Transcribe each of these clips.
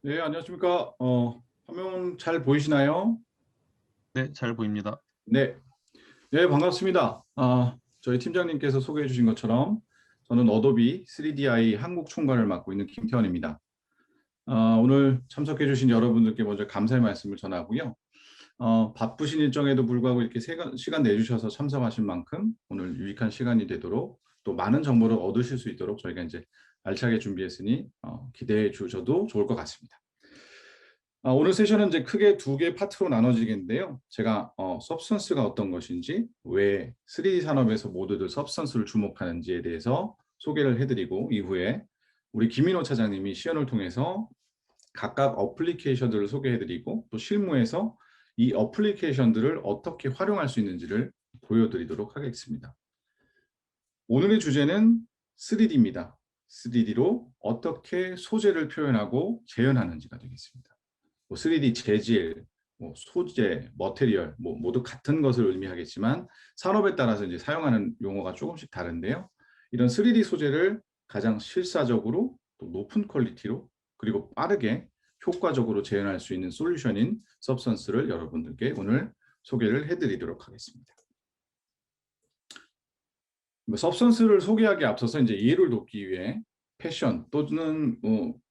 네, 안녕하십니까. 화면 잘 보이시나요? 네, 잘 보입니다. 네, 네, 반갑습니다. 저희 팀장님께서 소개해 주신 것처럼 저는 어도비 3DI 한국 총괄을 맡고 있는 김태원입니다. 오늘 참석해 주신 여러분들께 먼저 감사의 말씀을 전하고요. 바쁘신 일정에도 불구하고 이렇게 시간 내주셔서 참석하신 만큼 오늘 유익한 시간이 되도록 또 많은 정보를 얻으실 수 있도록 저희가 이제 알차게 준비했으니 기대해 주셔도 좋을 것 같습니다. 오늘 세션은 이제 크게 두 개 파트로 나눠지겠는데요. 제가 substance가 어떤 것인지, 왜 3D 산업에서 모두들 substance를 주목하는지에 대해서 소개를 해드리고, 이후에 우리 김민호 차장님이 시연을 통해서 각각 어플리케이션들을 소개해드리고, 또 실무에서 이 어플리케이션들을 어떻게 활용할 수 있는지를 보여드리도록 하겠습니다. 오늘의 주제는 3D입니다. 3D로 어떻게 소재를 표현하고 재현하는지가 되겠습니다. 3D 재질, 소재, 머테리얼 모두 같은 것을 의미하겠지만 산업에 따라서 이제 사용하는 용어가 조금씩 다른데요. 이런 3D 소재를 가장 실사적으로 또 높은 퀄리티로 그리고 빠르게 효과적으로 재현할 수 있는 솔루션인 substance를 여러분들께 오늘 소개를 해드리도록 하겠습니다. substance를 소개하기에 앞서서 이제 이해를 돕기 위해 패션 또는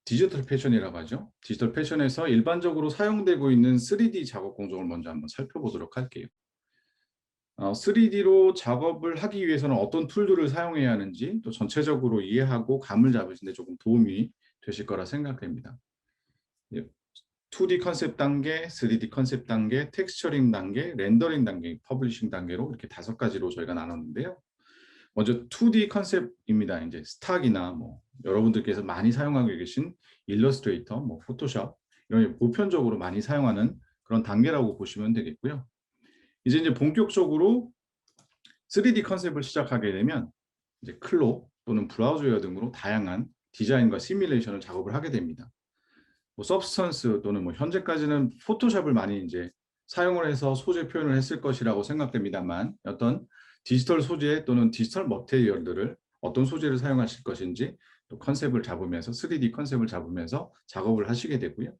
디지털 패션이라고 하죠. 디지털 패션에서 일반적으로 사용되고 있는 3D 작업 공정을 먼저 한번 살펴보도록 할게요. 3D로 작업을 하기 위해서는 어떤 툴들을 사용해야 하는지 또 전체적으로 이해하고 감을 잡으시는 데 조금 도움이 되실 거라 생각됩니다. 2D 컨셉 단계, 3D 컨셉 단계, 텍스처링 단계, 렌더링 단계, 퍼블리싱 단계로 이렇게 5가지로 저희가 나눴는데요. 먼저 2D 컨셉입니다. 이제 스탁이나 여러분들께서 많이 사용하고 계신 일러스트레이터, 포토샵 이런 보편적으로 많이 사용하는 그런 단계라고 보시면 되겠고요. 이제 본격적으로 3D 컨셉을 시작하게 되면 이제 클로 또는 브라우저웨어 등으로 다양한 디자인과 시뮬레이션을 작업을 하게 됩니다. 서브스턴스 또는 현재까지는 포토샵을 많이 이제 사용을 해서 소재 표현을 했을 것이라고 생각됩니다만 어떤 디지털 소재 또는 디지털 머테리얼들을 어떤 소재를 사용하실 것인지 또 컨셉을 잡으면서 3D 컨셉을 잡으면서 작업을 하시게 되고요.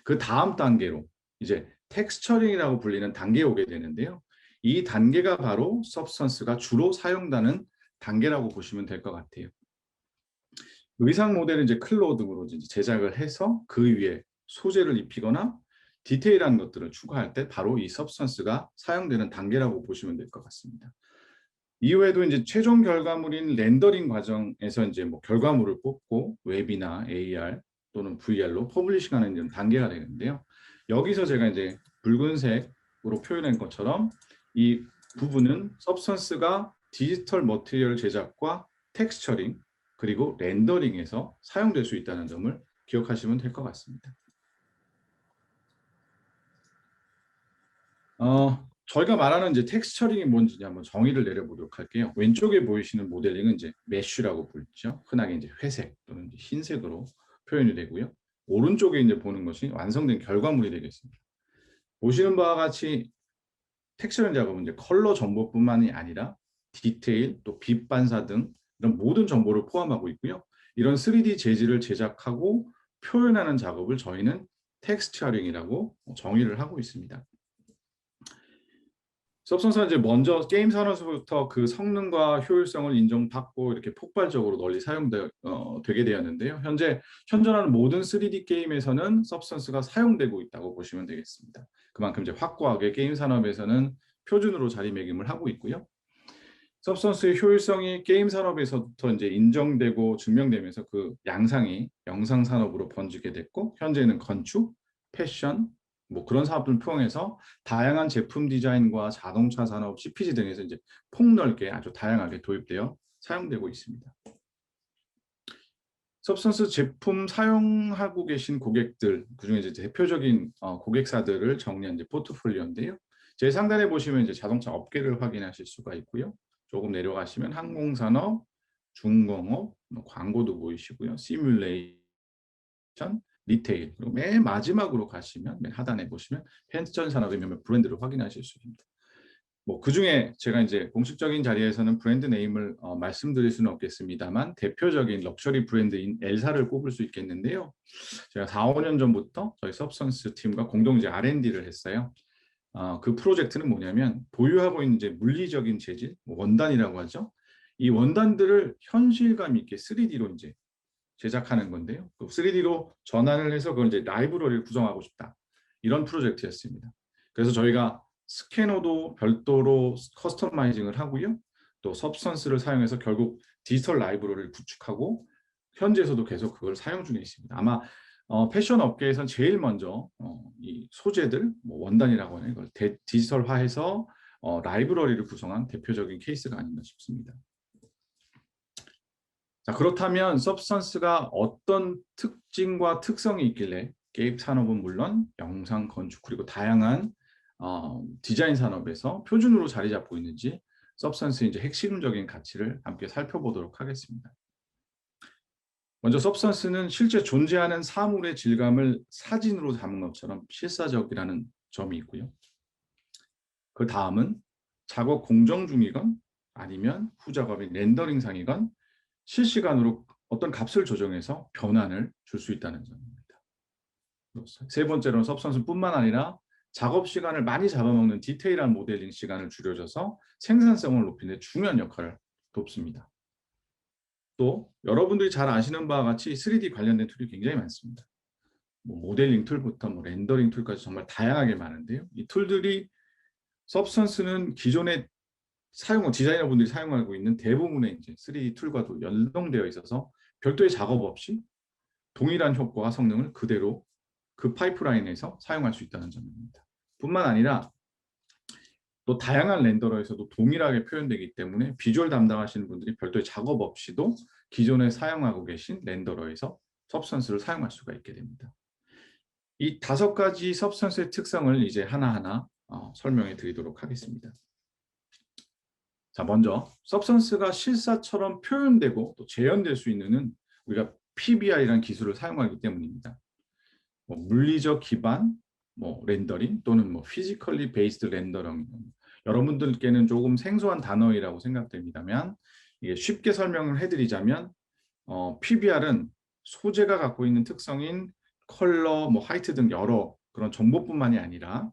그 다음 단계로 이제 텍스처링이라고 불리는 단계에 오게 되는데요. 이 단계가 바로 서브스턴스가 주로 사용되는 단계라고 보시면 될 것 같아요. 의상 모델은 이제 클로 등으로 이제 제작을 해서 그 위에 소재를 입히거나 디테일한 것들을 추가할 때 바로 이 서브스턴스가 사용되는 단계라고 보시면 될 것 같습니다. 이후에도 이제 최종 결과물인 렌더링 과정에서 이제 결과물을 뽑고 웹이나 AR 또는 VR로 퍼블리싱하는 이런 단계가 되는데요. 여기서 제가 이제 붉은색으로 표현한 것처럼 이 부분은 서브스턴스가 디지털 머티리얼 제작과 텍스처링 그리고 렌더링에서 사용될 수 있다는 점을 기억하시면 될 것 같습니다. 저희가 말하는 이제 텍스처링이 뭔지 한번 정의를 내려보도록 할게요. 왼쪽에 보이시는 모델링은 이제 메쉬라고 불리죠. 흔하게 이제 회색 또는 이제 흰색으로 표현이 되고요. 오른쪽에 이제 보는 것이 완성된 결과물이 되겠습니다. 보시는 바와 같이 텍스처링 작업은 이제 컬러 정보뿐만이 아니라 디테일, 또 빛 반사 등 이런 모든 정보를 포함하고 있고요. 이런 3D 재질을 제작하고 표현하는 작업을 저희는 텍스처링이라고 정의를 하고 있습니다. 섭선사는 이제 먼저 게임 산업에서부터 그 성능과 효율성을 인정받고 이렇게 폭발적으로 널리 되게 되었는데요. 현재 현존하는 모든 3D 게임에서는 서브스턴스가 사용되고 있다고 보시면 되겠습니다. 그만큼 이제 확고하게 게임 산업에서는 표준으로 자리매김을 하고 있고요. 서브스턴스의 효율성이 게임 산업에서부터 이제 인정되고 증명되면서 그 양상이 영상 산업으로 번지게 됐고, 현재는 건축, 패션, 뭐 그런 사업들을 포함해서 다양한 제품 디자인과 자동차 산업, CPG 등에서 이제 폭넓게 아주 다양하게 도입되어 사용되고 있습니다. 서브스턴스 제품 사용하고 계신 고객들, 그중에 이제 대표적인 고객사들을 정리한 이제 포트폴리오인데요. 제 상단에 보시면 이제 자동차 업계를 확인하실 수가 있고요. 조금 내려가시면 항공산업, 중공업, 광고도 보이시고요. 시뮬레이션, 리테일, 그리고 맨 마지막으로 가시면 맨 하단에 보시면 패션 산업의 몇몇 브랜드를 확인하실 수 있습니다. 뭐 그중에 제가 이제 공식적인 자리에서는 브랜드 네임을 말씀드릴 수는 없겠습니다만 대표적인 럭셔리 브랜드인 엘사를 꼽을 수 있겠는데요. 제가 4, 5년 전부터 저희 서브스턴스 팀과 공동 이제 R&D를 했어요. 그 프로젝트는 뭐냐면 보유하고 있는 이제 물리적인 재질, 뭐 원단이라고 하죠. 이 원단들을 현실감 있게 3D로 이제 제작하는 건데요. 3D로 전환을 해서 그걸 이제 라이브러리를 구성하고 싶다. 이런 프로젝트였습니다. 그래서 저희가 스캐너도 별도로 커스터마이징을 하고요. 또 서브스턴스를 사용해서 결국 디지털 라이브러리를 구축하고 현지에서도 계속 그걸 사용 중에 있습니다. 아마 패션 업계에선 제일 먼저 이 소재들, 뭐 원단이라고 하는 걸 디지털화해서 라이브러리를 구성한 대표적인 케이스가 아닌가 싶습니다. 자, 그렇다면 서브스턴스가 어떤 특징과 특성이 있길래 게임 산업은 물론 영상, 건축, 그리고 다양한 디자인 산업에서 표준으로 자리 잡고 있는지 서브스턴스의 이제 핵심적인 가치를 함께 살펴보도록 하겠습니다. 먼저 서브스턴스는 실제 존재하는 사물의 질감을 사진으로 담은 것처럼 실사적이라는 점이 있고요. 그 다음은 작업 공정 중이건 아니면 후작업인 렌더링상이건 실시간으로 어떤 값을 조정해서 변환을 줄 수 있다는 점입니다. 세 번째로는 서브스턴스뿐만 아니라 작업 시간을 많이 잡아먹는 디테일한 모델링 시간을 줄여줘서 생산성을 높이는 데 중요한 역할을 돕습니다. 또 여러분들이 잘 아시는 바와 같이 3D 관련된 툴이 굉장히 많습니다. 뭐 모델링 툴부터 뭐 렌더링 툴까지 정말 다양하게 많은데요. 이 툴들이 서브스턴스는 기존의 디자이너분들이 사용하고 있는 대부분의 이제 3D 툴과도 연동되어 있어서 별도의 작업 없이 동일한 효과와 성능을 그대로 그 파이프라인에서 사용할 수 있다는 점입니다. 뿐만 아니라 또 다양한 렌더러에서도 동일하게 표현되기 때문에 비주얼 담당하시는 분들이 별도의 작업 없이도 기존에 사용하고 계신 렌더러에서 서브스턴스를 사용할 수가 있게 됩니다. 이 5가지 서브스턴스의 특성을 이제 하나하나 설명해 드리도록 하겠습니다. 자, 먼저 서브스턴스가 실사처럼 표현되고 또 재현될 수 있는 우리가 PBR이라는 기술을 사용하기 때문입니다. 뭐 물리적 기반, 뭐 렌더링 또는 뭐 피지컬리 베이스드 렌더링, 여러분들께는 조금 생소한 단어이라고 생각됩니다만 이게 쉽게 설명을 해드리자면 PBR은 소재가 갖고 있는 특성인 컬러, 뭐 화이트 등 여러 그런 정보뿐만이 아니라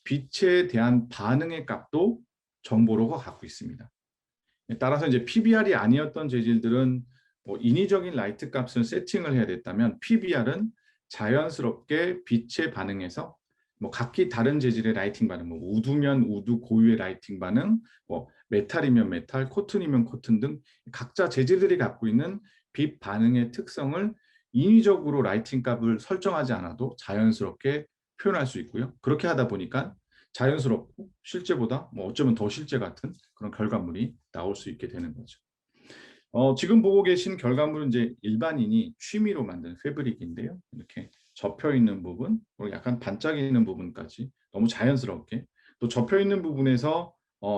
빛에 대한 반응의 값도 정보로 갖고 있습니다. 따라서 이제 PBR이 아니었던 재질들은 뭐 인위적인 라이트 값을 세팅을 해야 됐다면 PBR은 자연스럽게 빛에 반응해서 뭐 각기 다른 재질의 라이팅 반응, 뭐 우드면 우드 고유의 라이팅 반응, 뭐 메탈이면 메탈, 코튼이면 코튼 등 각자 재질들이 갖고 있는 빛 반응의 특성을 인위적으로 라이팅 값을 설정하지 않아도 자연스럽게 표현할 수 있고요. 그렇게 하다 보니까 자연스럽고 실제보다 뭐 어쩌면 더 실제 같은 그런 결과물이 나올 수 있게 되는 거죠. 지금 보고 계신 결과물은 이제 일반인이 취미로 만든 패브릭인데요. 이렇게 접혀 있는 부분, 그리고 약간 반짝이는 부분까지 너무 자연스럽게 또 접혀 있는 부분에서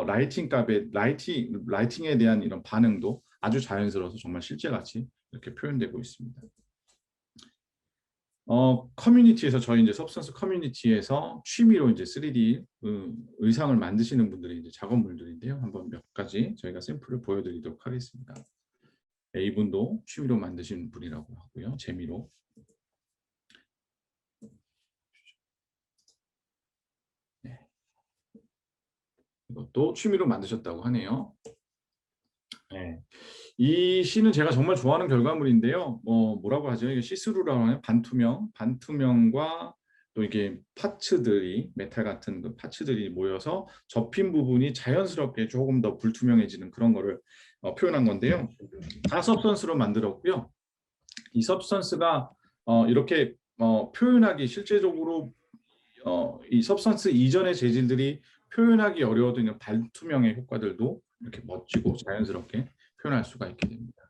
라이팅 값에 라이팅에 대한 이런 반응도 아주 자연스러워서 정말 실제같이 이렇게 표현되고 있습니다. 커뮤니티에서 저희 이제 सब스턴스 커뮤니티에서 취미로 이제 3D 의상을 만드시는 분들이 이제 작업물들인데요. 한번 몇 가지 저희가 샘플을 보여드리도록 하겠습니다. 네, 이분도 취미로 만드신 분이라고 하고요. 재미로. 네. 이것도 취미로 만드셨다고 하네요. 네. 이 시는 제가 정말 좋아하는 결과물인데요. 뭐라고 하죠? 이게 시스루라고 하나요? 반투명과 또 이게 파츠들이 메탈 같은 그 파츠들이 모여서 접힌 부분이 자연스럽게 조금 더 불투명해지는 그런 거를 표현한 건데요. 다 सब스턴스로 만들었고요. 이 सब스턴스가 이렇게 표현하기 실제적으로 이 सब스턴스 이전의 재질들이 표현하기 어려워도 있는 반투명의 효과들도 이렇게 멋지고 자연스럽게 표현할 수가 있게 됩니다.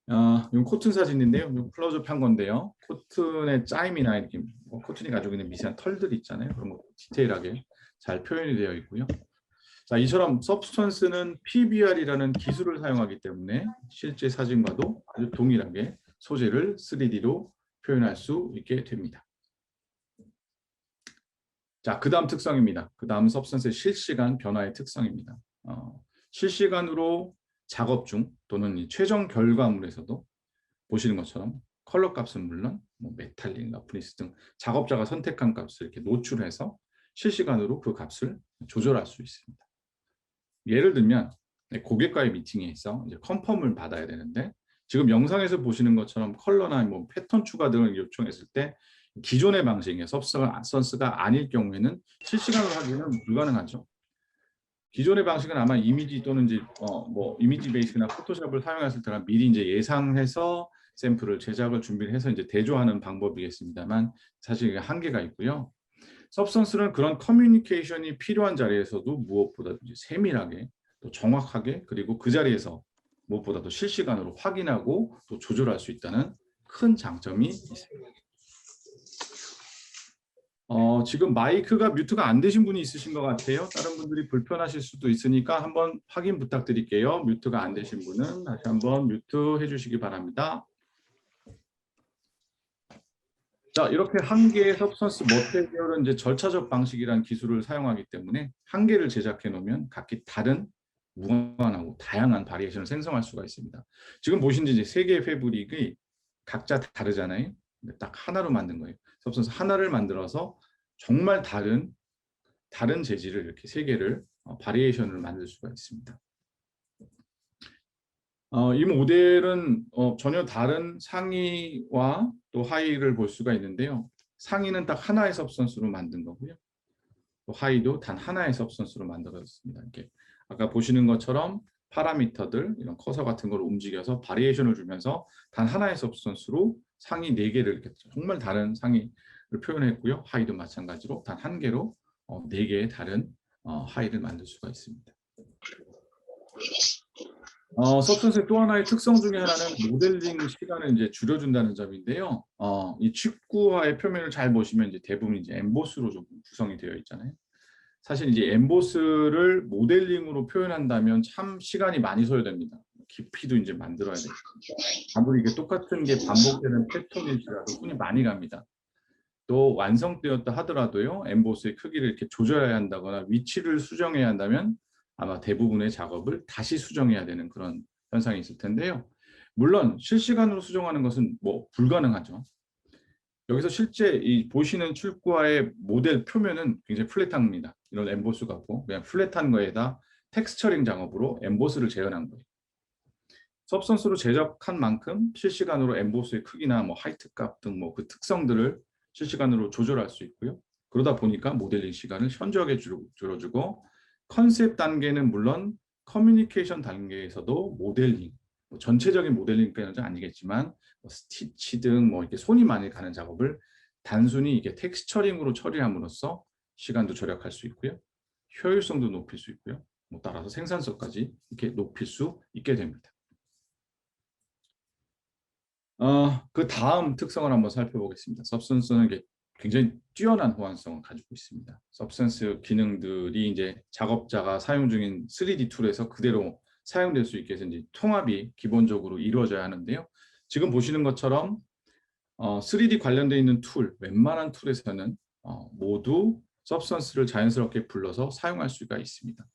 이건 코튼 사진인데요. 이거 클로즈업 한 건데요. 코튼의 짜임이나 이렇게 코튼이 가지고 있는 미세한 털들 있잖아요. 그런 거 디테일하게 잘 표현이 되어 있고요. 자, 이처럼 서브스턴스는 PBR이라는 기술을 사용하기 때문에 실제 사진과도 아주 동일하게 소재를 3D로 표현할 수 있게 됩니다. 자, 그 다음 특성입니다. 그 다음 서브스턴스의 실시간 변화의 특성입니다. 실시간으로 작업 중 또는 이 최종 결과물에서도 보시는 것처럼 컬러 값은 물론 메탈릭, 라프니스 등 작업자가 선택한 값을 이렇게 노출해서 실시간으로 그 값을 조절할 수 있습니다. 예를 들면 고객과의 미팅에서 이제 컨펌을 받아야 되는데 지금 영상에서 보시는 것처럼 컬러나 패턴 추가 등을 요청했을 때 기존의 방식의 서브스턴스가 아닐 경우에는 실시간으로 하기는 불가능하죠. 기존의 방식은 아마 이미지 또는 이제 이미지 베이스나 포토샵을 사용했을 때나 미리 이제 예상해서 샘플을 제작을 준비를 해서 이제 대조하는 방법이겠습니다만 사실 한계가 있고요. 서브스턴스는 그런 커뮤니케이션이 필요한 자리에서도 무엇보다도 이제 세밀하게 또 정확하게 그리고 그 자리에서 무엇보다도 실시간으로 확인하고 또 조절할 수 있다는 큰 장점이 있습니다. 지금 마이크가 뮤트가 안 되신 분이 있으신 것 같아요. 다른 분들이 불편하실 수도 있으니까 한번 확인 부탁드릴게요. 뮤트가 안 되신 분은 다시 한번 뮤트 해주시기 바랍니다. 자, 이렇게 한 개의 서브스턴스 머티리얼은 이제 절차적 방식이라는 기술을 사용하기 때문에 한 개를 제작해 놓으면 각기 다른 무한하고 다양한 바리에이션을 생성할 수가 있습니다. 지금 보신 이제 세 개의 패브릭이 각자 다르잖아요. 근데 딱 하나로 만든 거예요. 서브스턴스 하나를 만들어서 정말 다른 재질을 이렇게 세 개를 바리에이션을 만들 수가 있습니다. 이 모델은 전혀 다른 상의와 또 하의를 볼 수가 있는데요. 상의는 딱 하나의 서브스턴스로 만든 거고요. 또 하의도 단 하나의 서브스턴스로 만들어졌습니다. 이렇게 아까 보시는 것처럼 파라미터들, 이런 커서 같은 걸 움직여서 바리에이션을 주면서 단 하나의 서브스턴스로 상의 4개를 이렇게 정말 다른 상의를 표현했고요. 하의도 마찬가지로 단 한 개로 4개의 다른 하의를 만들 수가 있습니다. 서브스턴스의 또 하나의 특성 중에 하나는 모델링 시간을 이제 줄여준다는 점인데요. 이 축구화의 표면을 잘 보시면 이제 대부분 이제 엠보스로 좀 구성이 되어 있잖아요. 사실 이제 엠보스를 모델링으로 표현한다면 참 시간이 많이 소요됩니다. 깊이도 이제 만들어야 되고 아무리 이게 똑같은 게 반복되는 패턴일지라도 손이 많이 갑니다. 또 완성되었다 하더라도요, 엠보스의 크기를 이렇게 조절해야 한다거나 위치를 수정해야 한다면 아마 대부분의 작업을 다시 수정해야 되는 그런 현상이 있을 텐데요. 물론 실시간으로 수정하는 것은 불가능하죠. 여기서 실제 이 보시는 출구와의 모델 표면은 굉장히 플랫합니다. 이런 엠보스 같고 그냥 플랫한 거에다 텍스처링 작업으로 엠보스를 재현한 거예요. 서브스턴스로 제작한 만큼 실시간으로 엠보스의 크기나 하이트 값 등 그 특성들을 실시간으로 조절할 수 있고요. 그러다 보니까 모델링 시간을 현저하게 줄여주고 컨셉 단계는 물론 커뮤니케이션 단계에서도 모델링, 전체적인 모델링까지는 아니겠지만 스티치 등 이렇게 손이 많이 가는 작업을 단순히 이게 텍스처링으로 처리함으로써 시간도 절약할 수 있고요. 효율성도 높일 수 있고요. 따라서 생산성까지 이렇게 높일 수 있게 됩니다. 그 다음 특성을 한번 살펴보겠습니다. 서브스턴스는 굉장히 뛰어난 호환성을 가지고 있습니다. 서브스턴스 기능들이 이제 작업자가 사용 중인 3D 툴에서 그대로 사용될 수 있게 해서 이제 통합이 기본적으로 이루어져야 하는데요. 지금 보시는 것처럼 3D 관련되어 있는 툴, 웬만한 툴에서는 모두 서브스턴스를 자연스럽게 불러서 사용할 수가 있습니다.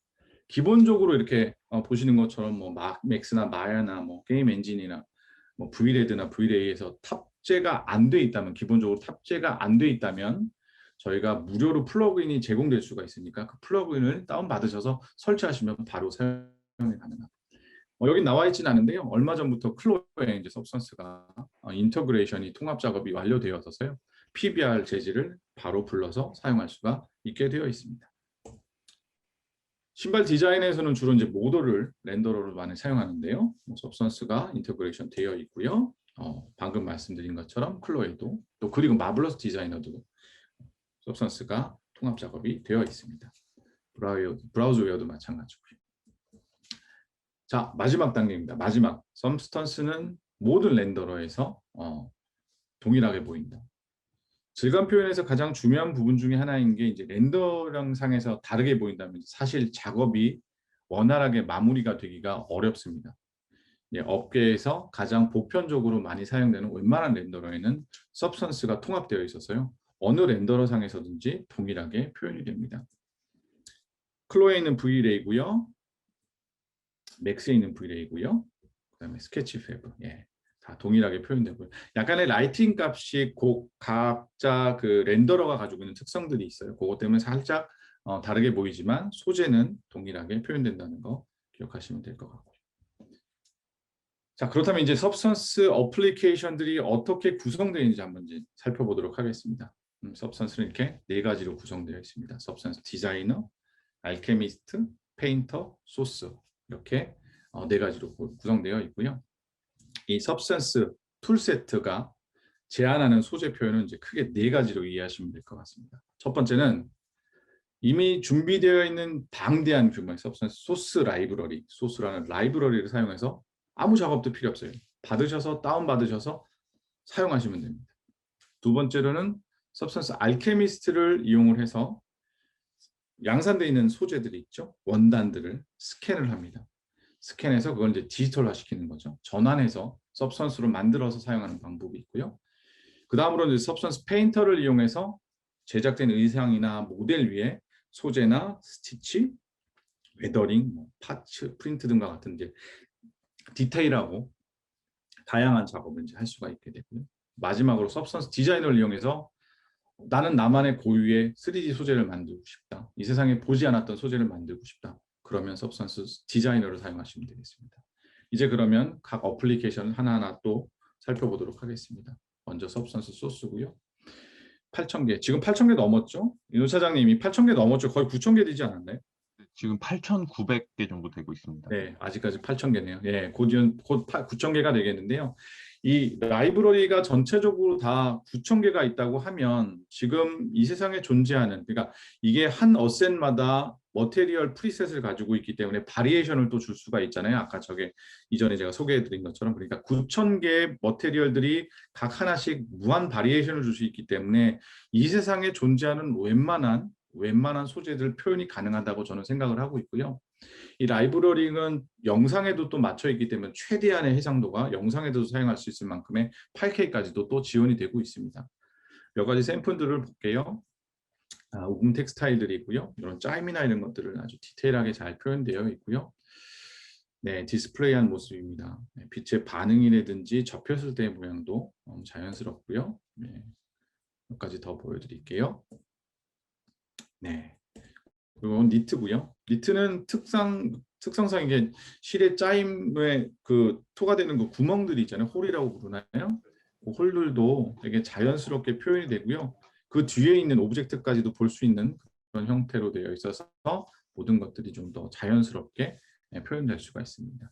기본적으로 이렇게 보시는 것처럼 뭐 맥스나 마야나 뭐 게임 엔진이나 뭐 V레드나 V레이에서 탑재가 안 돼 있다면, 기본적으로 탑재가 안 돼 있다면 저희가 무료로 플러그인이 제공될 수가 있으니까 그 플러그인을 다운받으셔서 설치하시면 바로 사용이 가능합니다. 여기 나와 있지는 않은데요. 얼마 전부터 클로에 이제 서브스턴스가 인터그레이션이 통합 작업이 완료되어서요. PBR 재질을 바로 불러서 사용할 수가 있게 되어 있습니다. 신발 디자인에서는 주로 이제 모델을 렌더러를 많이 사용하는데요. 서브스턴스가 인터그레이션 되어 있고요. 방금 말씀드린 것처럼 클로에도 또 그리고 마블러스 디자이너도 서브스턴스가 통합 작업이 되어 있습니다. 브라우저웨어도 마찬가지고요. 자, 마지막 단계입니다. 마지막 서브스턴스는 모든 렌더러에서 동일하게 보인다. 질감 표현에서 가장 중요한 부분 중에 하나인 게 이제 렌더링상에서 다르게 보인다면 사실 작업이 원활하게 마무리가 되기가 어렵습니다. 업계에서 가장 보편적으로 많이 사용되는 웬만한 렌더러에는 서브스턴스가 통합되어 있어서요. 어느 렌더러상에서든지 동일하게 표현이 됩니다. 클로에 있는 V레이고요. 맥스에 있는 V레이고요. 그다음에 스케치 패브. 다 동일하게 표현되고요. 약간의 라이팅 값이 각자 그 렌더러가 가지고 있는 특성들이 있어요. 그것 때문에 살짝 다르게 보이지만 소재는 동일하게 표현된다는 거 기억하시면 될 것 같고요. 자, 그렇다면 이제 서브스턴스 어플리케이션들이 어떻게 구성되어 있는지 한번 이제 살펴보도록 하겠습니다. 서브스턴스는 이렇게 네 가지로 구성되어 있습니다. 서브스턴스 디자이너, 알케미스트, 페인터, 소스, 이렇게 네 가지로 구성되어 있고요. 이 서브스턴스 툴 세트가 제안하는 소재 표현은 이제 크게 네 가지로 이해하시면 될 것 같습니다. 첫 번째는 이미 준비되어 있는 방대한 규모의 서브스턴스 소스 라이브러리, 소스라는 라이브러리를 사용해서 아무 작업도 필요 없어요. 받으셔서 다운받으셔서 사용하시면 됩니다. 두 번째로는 서브스턴스 알케미스트를 이용을 해서 양산되어 있는 소재들이 있죠. 원단들을 스캔을 합니다. 스캔해서 그걸 이제 디지털화 시키는 거죠. 전환해서 서브스턴스로 만들어서 사용하는 방법이 있고요. 그 다음으로 이제 서브스턴스 페인터를 이용해서 제작된 의상이나 모델 위에 소재나 스티치, 웨더링, 파츠, 프린트 등과 같은 이제 디테일하고 다양한 작업을 이제 할 수가 있게 되고요. 마지막으로 서브스턴스 디자이너를 이용해서 나는 나만의 고유의 3D 소재를 만들고 싶다. 이 세상에 보지 않았던 소재를 만들고 싶다. 그러면 서브스턴스 디자이너를 사용하시면 되겠습니다. 이제 그러면 각 어플리케이션을 하나하나 또 살펴보도록 하겠습니다. 먼저 서브스턴스 소스고요. 8,000개. 지금 8,000개 넘었죠? 윤 차장님이 8,000개 넘었죠? 거의 9,000개 되지 않았나요? 지금 8,900개 정도 되고 있습니다. 네, 아직까지 8,000개네요. 곧 9,000개가 되겠는데요. 이 라이브러리가 전체적으로 다 9,000개가 있다고 하면 지금 이 세상에 존재하는, 그러니까 이게 한 어셋마다 머테리얼 프리셋을 가지고 있기 때문에 바리에이션을 또 줄 수가 있잖아요. 아까 이전에 제가 소개해드린 것처럼. 그러니까 9,000개의 머테리얼들이 각 하나씩 무한 바리에이션을 줄 수 있기 때문에 이 세상에 존재하는 웬만한 소재들 표현이 가능하다고 저는 생각을 하고 있고요. 이 라이브러리는 영상에도 또 맞춰 있기 때문에 최대한의 해상도가 영상에도 사용할 수 있을 만큼의 8K까지도 또 지원이 되고 있습니다. 몇 가지 샘플들을 볼게요. 오금 텍스타일들이 있고요. 이런 짜임이나 이런 것들을 아주 디테일하게 잘 표현되어 있고요. 네, 디스플레이한 모습입니다. 빛의 반응이라든지 접혔을 때의 모양도 너무 자연스럽고요. 네, 몇 가지 더 보여드릴게요. 네. 그리고 니트고요. 니트는 특성상 이게 실의 짜임에 그 토가 되는 그 구멍들이 있잖아요. 홀이라고 부르나요? 그 홀들도 되게 자연스럽게 표현이 되고요. 그 뒤에 있는 오브젝트까지도 볼 수 있는 그런 형태로 되어 있어서 모든 것들이 좀 더 자연스럽게 표현될 수가 있습니다.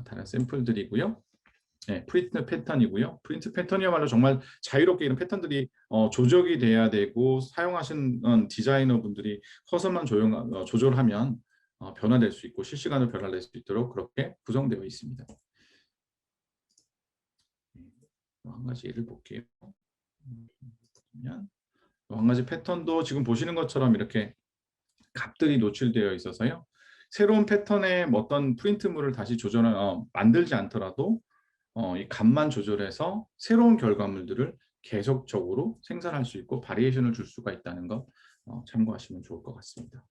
다른 샘플들이고요. 네, 프린트 패턴이고요. 프린트 패턴이야말로 정말 자유롭게 이런 패턴들이 조적이 돼야 되고 사용하시는 디자이너분들이 커서만 조절하면 변화될 수 있고 실시간으로 변화될 수 있도록 그렇게 구성되어 있습니다. 한 가지 예를 볼게요. 보면 또 한 가지 패턴도 지금 보시는 것처럼 이렇게 값들이 노출되어 있어서요. 새로운 패턴의 어떤 프린트물을 다시 만들지 않더라도 이 값만 조절해서 새로운 결과물들을 계속적으로 생산할 수 있고 바리에이션을 줄 수가 있다는 것 참고하시면 좋을 것 같습니다.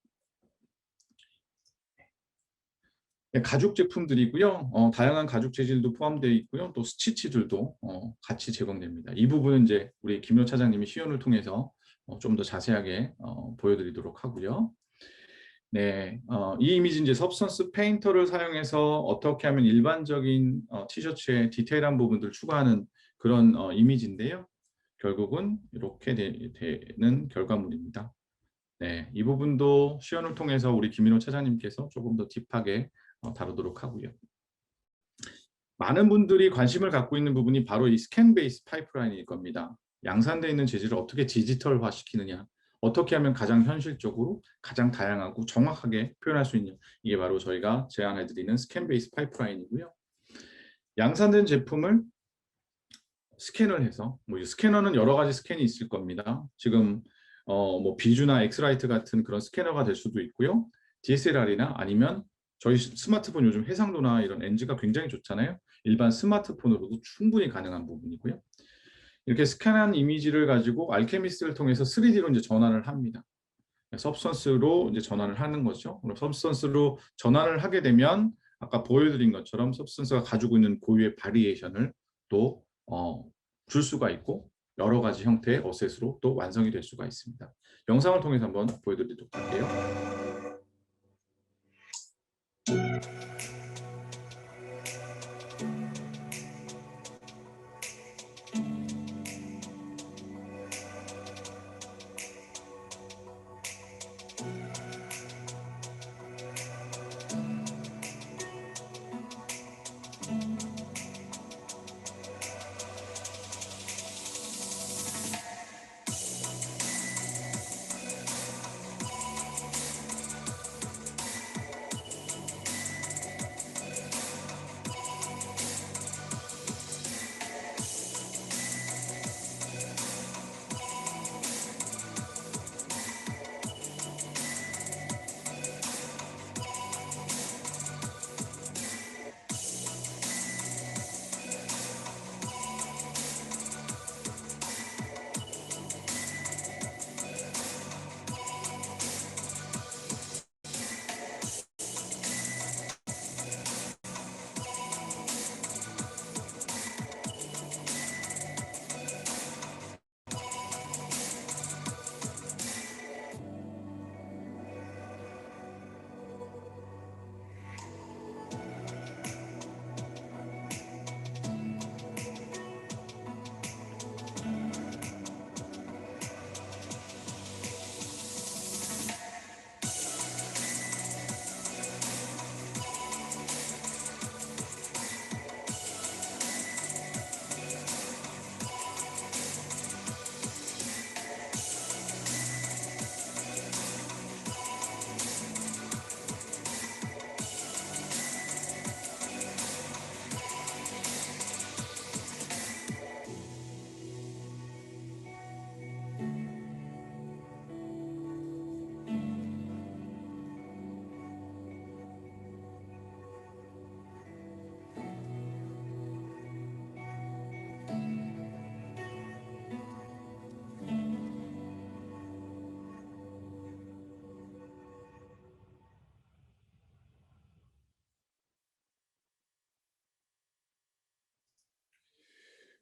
네, 가죽 제품들이고요. 다양한 가죽 재질도 포함되어 있고요. 또 스티치들도 같이 제공됩니다. 이 부분은 이제 우리 김효 차장님이 시연을 통해서 좀 더 자세하게 보여드리도록 하고요. 네, 이 이미지 이제 서브스턴스 페인터를 사용해서 어떻게 하면 일반적인 티셔츠에 디테일한 부분들을 추가하는 그런 이미지인데요. 결국은 이렇게 되는 결과물입니다. 네, 이 부분도 시연을 통해서 우리 김민호 차장님께서 조금 더 딥하게 다루도록 하고요. 많은 분들이 관심을 갖고 있는 부분이 바로 이 스캔 베이스 파이프라인일 겁니다. 양산되어 있는 재질을 어떻게 디지털화 시키느냐, 어떻게 하면 가장 현실적으로 가장 다양하고 정확하게 표현할 수 있냐, 이게 바로 저희가 제안해드리는 스캔 베이스 파이프라인이고요. 양산된 제품을 스캔을 해서 이 스캐너는 여러 가지 스캔이 있을 겁니다. 지금 뭐 비주나 엑스라이트 같은 그런 스캐너가 될 수도 있고요. DSLR이나 아니면 저희 스마트폰 요즘 해상도나 이런 렌즈가 굉장히 좋잖아요. 일반 스마트폰으로도 충분히 가능한 부분이고요. 이렇게 스캔한 이미지를 가지고 알케미스트를 통해서 3D로 이제 전환을 합니다. 서브스턴스로 이제 전환을 하는 거죠. 그럼 서브스턴스로 전환을 하게 되면 아까 보여드린 것처럼 서브스턴스가 가지고 있는 고유의 바리에이션을 또 줄 수가 있고 여러 가지 형태의 어셋으로 또 완성이 될 수가 있습니다. 영상을 통해서 한번 보여드리도록 할게요.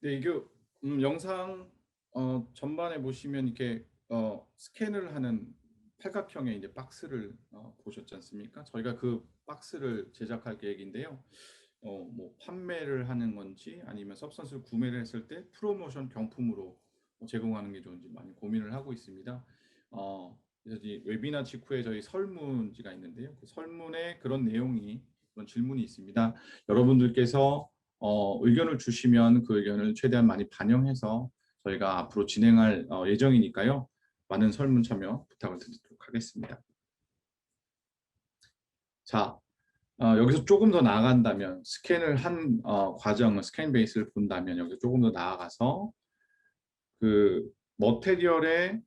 네, 이게 영상 전반에 보시면 이렇게 스캔을 하는 팔각형의 이제 박스를 보셨지 않습니까? 저희가 그 박스를 제작할 계획인데요. 뭐 판매를 하는 건지 아니면 서브스턴스를 구매를 했을 때 프로모션 경품으로 제공하는 게 좋은지 많이 고민을 하고 있습니다. 그래서 이 웨비나 직후에 저희 설문지가 있는데요. 그 설문에 그런 내용이 그런 질문이 있습니다. 여러분들께서 의견을 주시면 그 의견을 최대한 많이 반영해서 저희가 앞으로 진행할 예정이니까요. 많은 설문 참여 부탁을 드리도록 하겠습니다. 자, 여기서 조금 더 나아간다면 스캔을 한 과정을 스캔 베이스를 본다면 여기서 조금 더 나아가서 그 머테리얼의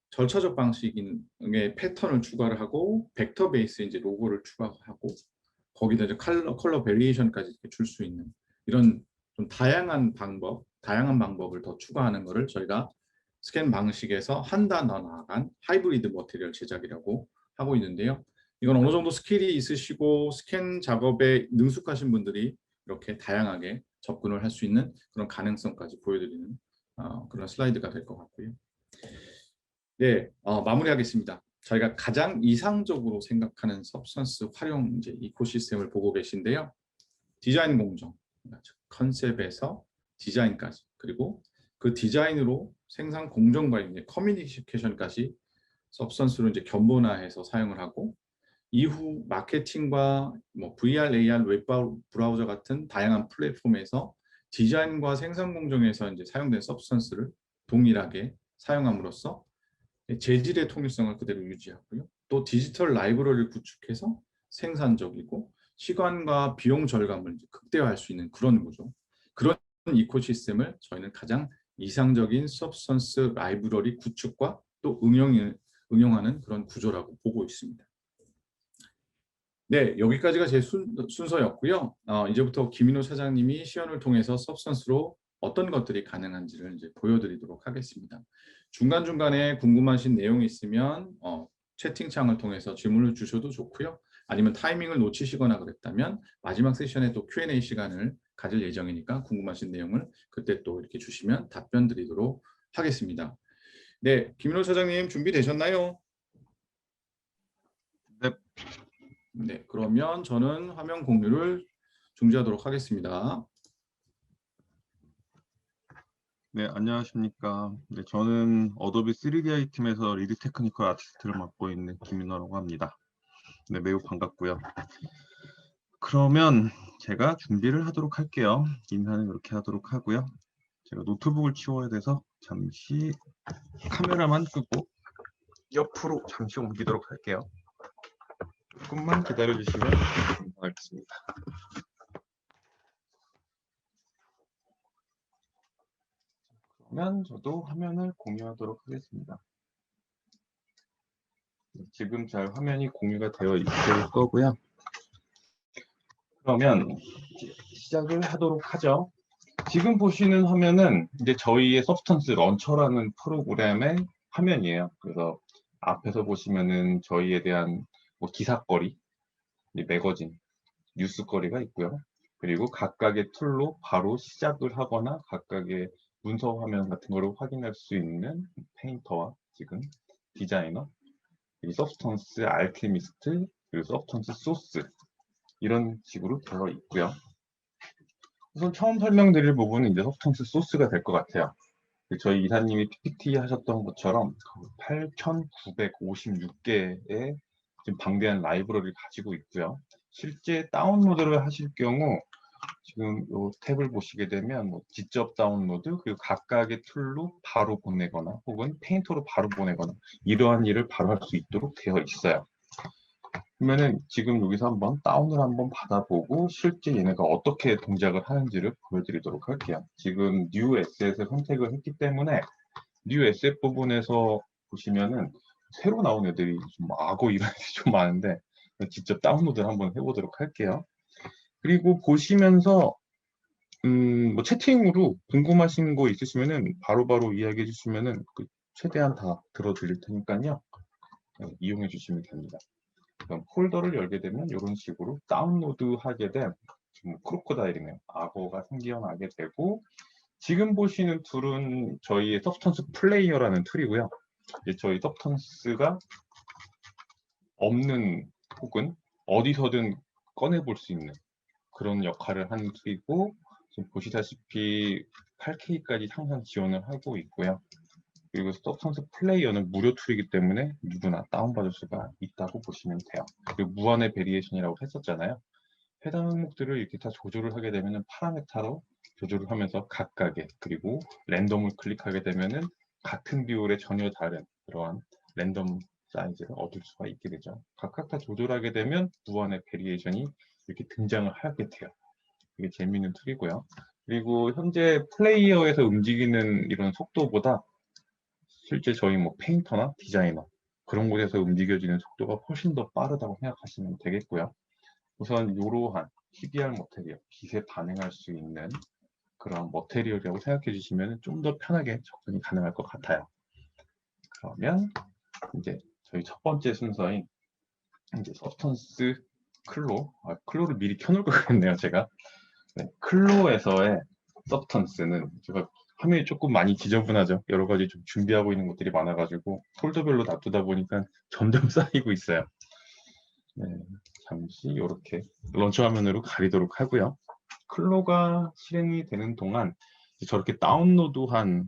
절차적 방식의 패턴을 추가를 하고 벡터 베이스 이제 로고를 추가하고 거기다 이제 컬러 베리에이션까지 이렇게 줄 수 있는 이런 좀 다양한 방법을 더 추가하는 것을 저희가 스캔 방식에서 한 단 더 나아간 하이브리드 머티리얼 제작이라고 하고 있는데요. 이건 어느 정도 스킬이 있으시고 스캔 작업에 능숙하신 분들이 이렇게 다양하게 접근을 할 수 있는 그런 가능성까지 보여드리는 그런 슬라이드가 될 것 같고요. 네, 마무리하겠습니다. 저희가 가장 이상적으로 생각하는 서브스턴스 활용 이제 이코시스템을 보고 계신데요. 디자인 공정, 컨셉에서 디자인까지, 그리고 그 디자인으로 생산 공정과 이제 커뮤니케이션까지 서브스턴스로 이제 견본화해서 사용을 하고 이후 마케팅과 뭐 VR, AR, 웹 브라우저 같은 다양한 플랫폼에서 디자인과 생산 공정에서 이제 사용된 서브스턴스를 동일하게 사용함으로써 재질의 통일성을 그대로 유지하고요. 또 디지털 라이브러리를 구축해서 생산적이고 시간과 비용 절감을 극대화할 수 있는 그런 구조. 그런 이코시스템을 저희는 가장 이상적인 서브스턴스 라이브러리 구축과 또 응용하는 그런 구조라고 보고 있습니다. 네, 여기까지가 제 순서였고요. 이제부터 김인호 사장님이 시연을 통해서 서브스턴스로 어떤 것들이 가능한지를 이제 보여드리도록 하겠습니다. 중간중간에 궁금하신 내용이 있으면 채팅창을 통해서 질문을 주셔도 좋고요. 아니면 타이밍을 놓치시거나 그랬다면 마지막 세션에 또 Q&A 시간을 가질 예정이니까 궁금하신 내용을 그때 또 이렇게 주시면 답변 드리도록 하겠습니다. 네, 김인호 사장님 준비되셨나요? 네, 네, 그러면 저는 화면 공유를 중지하도록 하겠습니다. 네, 안녕하십니까. 네, 저는 어도비 3DI 팀에서 리드 테크니컬 아티스트를 맡고 있는 김민호라고 합니다. 네, 매우 반갑고요. 그러면 제가 준비를 하도록 할게요. 인사는 이렇게 하도록 하고요. 제가 노트북을 치워야 돼서 잠시 카메라만 끄고 옆으로 잠시 옮기도록 할게요. 조금만 기다려주시면 감사하겠습니다. 그러면 저도 화면을 공유하도록 하겠습니다. 지금 잘 화면이 공유가 되어 있을 거고요. 그러면 이제 시작을 하도록 하죠. 지금 보시는 화면은 이제 저희의 서브스턴스 런처라는 프로그램의 화면이에요. 그래서 앞에서 보시면은 저희에 대한 뭐 기사거리, 매거진, 뉴스거리가 있고요. 그리고 각각의 툴로 바로 시작을 하거나 각각의 문서 화면 같은 거를 확인할 수 있는 페인터와 지금 디자이너, 이 서브스턴스 알케미스트, 그리고 서브스턴스 소스 이런 식으로 되어 있고요. 우선 처음 설명드릴 부분은 이제 서브스턴스 소스가 될 것 같아요. 저희 이사님이 PPT 하셨던 것처럼 8,956개의 지금 방대한 라이브러리를 가지고 있고요. 실제 다운로드를 하실 경우 지금 이 탭을 보시게 되면 뭐 직접 다운로드 그리고 각각의 툴로 바로 보내거나 혹은 페인터로 바로 보내거나 이러한 일을 바로 할 수 있도록 되어 있어요. 그러면은 지금 여기서 한번 다운을 한번 받아보고 실제 얘네가 어떻게 동작을 하는지를 보여드리도록 할게요. 지금 New Asset을 선택을 했기 때문에 New Asset 부분에서 보시면은 새로 나온 애들이 좀 악어 이런 애들이 좀 많은데 직접 다운로드를 한번 해보도록 할게요. 그리고 보시면서 뭐 채팅으로 궁금하신 거 있으시면은 바로바로 이야기해 주시면은 최대한 다 들어드릴 테니까요. 이용해 주시면 됩니다. 그럼 폴더를 열게 되면 이런 식으로 다운로드하게 된 크로코다일이네요. 악어가 생겨나게 되고 지금 보시는 툴은 저희의 서브스턴스 플레이어라는 툴이고요. 저희 서브스턴스가 없는 혹은 어디서든 꺼내볼 수 있는 그런 역할을 하는 툴이고 지금 보시다시피 8K까지 상상 지원을 하고 있고요. 그리고 서브스턴스 플레이어는 무료 툴이기 때문에 누구나 다운받을 수가 있다고 보시면 돼요. 그리고 무한의 베리에이션이라고 했었잖아요. 해당 항목들을 이렇게 다 조절을 하게 되면 파라메타로 조절을 하면서 각각의 그리고 랜덤을 클릭하게 되면은 같은 비율의 전혀 다른 그러한 랜덤 사이즈를 얻을 수가 있게 되죠. 각각 다 조절하게 되면 무한의 베리에이션이 이렇게 등장을 하게 돼요. 이게 재미있는 툴이고요. 그리고 현재 플레이어에서 움직이는 이런 속도보다 실제 저희 뭐 페인터나 디자이너 그런 곳에서 움직여지는 속도가 훨씬 더 빠르다고 생각하시면 되겠고요. 우선 이러한 PBR 머테리얼, 빛에 반응할 수 있는 그런 머테리얼이라고 생각해 주시면 좀 더 편하게 접근이 가능할 것 같아요. 그러면 이제 저희 첫 번째 순서인 이제 서브스턴스 클로, 클로를 미리 켜놓을 걸 그랬네요, 제가. 네, 클로에서의 서브스턴스는 제가 화면이 조금 많이 지저분하죠. 여러 가지 좀 준비하고 있는 것들이 많아가지고 폴더별로 놔두다 보니까 점점 쌓이고 있어요. 네, 잠시 이렇게 런처 화면으로 가리도록 하고요. 클로가 실행이 되는 동안 저렇게 다운로드한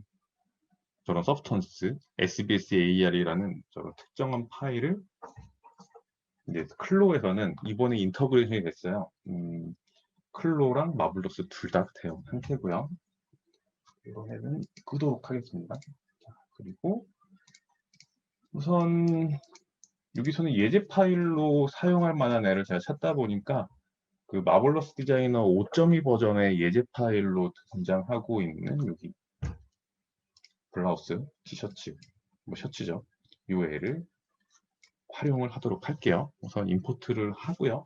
저런 서브스턴스 SBS AR이라는 저런 특정한 파일을 이제 클로에서는 이번에 인터그레이션이 됐어요. 클로랑 마블러스 둘 다 되어 상태고요. 이번에는 끄도록 하겠습니다. 자, 그리고 우선 여기서는 예제 파일로 사용할 만한 애를 제가 찾다 보니까 그 마블러스 디자이너 5.2 버전의 예제 파일로 등장하고 있는 여기 블라우스, 티셔츠, 뭐 셔츠죠. 이 애를 활용을 하도록 할게요. 우선 임포트를 하고요.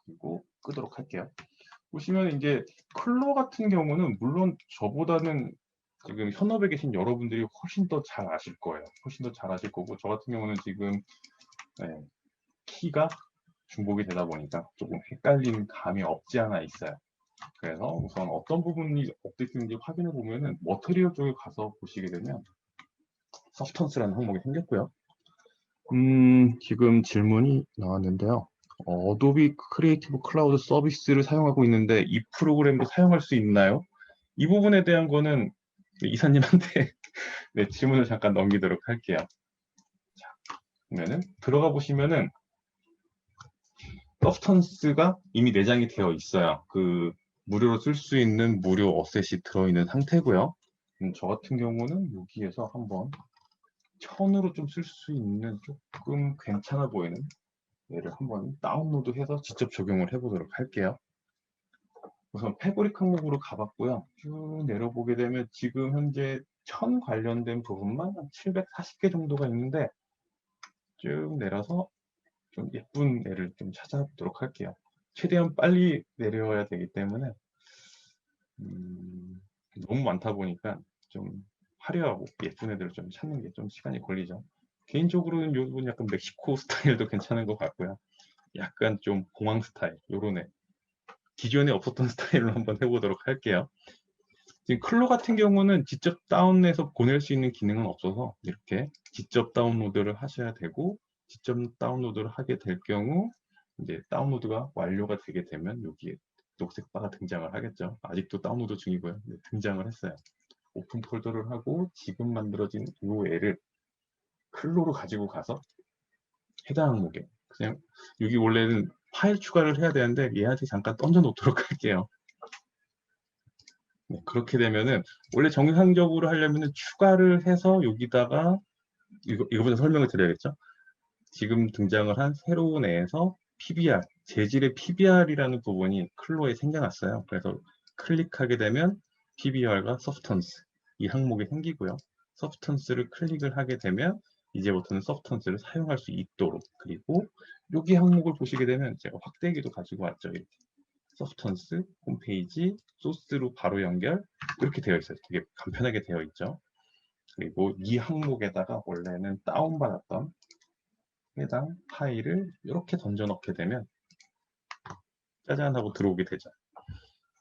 그리고 끄도록 할게요. 보시면 이제 클로 같은 경우는 물론 저보다는 지금 현업에 계신 여러분들이 훨씬 더 잘 아실 거예요. 훨씬 더 잘 아실 거고 저 같은 경우는 지금 네, 키가 중복이 되다 보니까 조금 헷갈리는 감이 없지 않아 있어요. 그래서 우선 어떤 부분이 업데이트인지 확인해 보면은 머티리얼 쪽에 가서 보시게 되면 서브스턴스라는 항목이 생겼고요. 지금 질문이 나왔는데요. 어도비 크리에이티브 클라우드 서비스를 사용하고 있는데 이 프로그램도 사용할 수 있나요? 이 부분에 대한 거는 이사님한테 네, 질문을 잠깐 넘기도록 할게요. 자, 그러면은 들어가 보시면은 서브스턴스가 이미 내장이 되어 있어요. 그 무료로 쓸 수 있는 무료 어셋이 들어있는 상태고요. 저 같은 경우는 여기에서 한번 천으로 좀 쓸 수 있는 조금 괜찮아 보이는 얘를 한번 다운로드해서 직접 적용을 해보도록 할게요. 우선 패브릭 항목으로 가봤고요. 쭉 내려보게 되면 지금 현재 천 관련된 부분만 한 740개 정도가 있는데 쭉 내려서 좀 예쁜 애를 좀 찾아보도록 할게요. 최대한 빨리 내려와야 되기 때문에 너무 많다 보니까 좀 화려하고 예쁜 애들을 좀 찾는 게 좀 시간이 걸리죠. 개인적으로는 요 부분 약간 멕시코 스타일도 괜찮은 것 같고요. 약간 좀 공항 스타일 요런 애 기존에 없었던 스타일로 한번 해보도록 할게요. 지금 클로 같은 경우는 직접 다운해서 보낼 수 있는 기능은 없어서 이렇게 직접 다운로드를 하셔야 되고 직접 다운로드를 하게 될 경우 이제 다운로드가 완료가 되게 되면 여기에 녹색 바가 등장을 하겠죠. 아직도 다운로드 중이고요. 네, 등장을 했어요. 오픈 폴더를 하고 지금 만들어진 이 애를 클로로 가지고 가서 해당 항목에 그냥 여기 원래는 파일 추가를 해야 되는데 얘한테 잠깐 던져 놓도록 할게요. 네, 그렇게 되면은 원래 정상적으로 하려면은 추가를 해서 여기다가 이거부터 설명을 드려야겠죠. 지금 등장을 한 새로운 애에서 PBR, 재질의 PBR이라는 부분이 클로에 생겨났어요. 그래서 클릭하게 되면 PBR과 서브스턴스 이 항목이 생기고요. 서브스턴스를 클릭을 하게 되면 이제부터는 서브스턴스를 사용할 수 있도록 그리고 여기 항목을 보시게 되면 제가 확대기도 가지고 왔죠. 이렇게. 서브스턴스, 홈페이지, 소스로 바로 연결 이렇게 되어 있어요. 되게 간편하게 되어 있죠. 그리고 이 항목에다가 원래는 다운받았던 해당 파일을 이렇게 던져 넣게 되면 짜잔 하고 들어오게 되죠.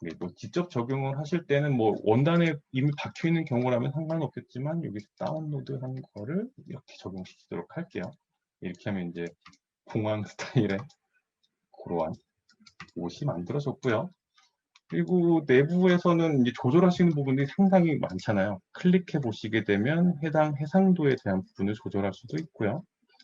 그리고 직접 적용을 하실 때는 뭐 원단에 이미 박혀 있는 경우라면 상관없겠지만 여기서 다운로드한 거를 이렇게 적용시키도록 할게요. 이렇게 하면 이제 공항 스타일의 그러한 옷이 만들어졌고요. 그리고 내부에서는 이제 조절하시는 부분들이 상당히 많잖아요. 클릭해 보시게 되면 해당 해상도에 대한 부분을 조절할 수도 있고요.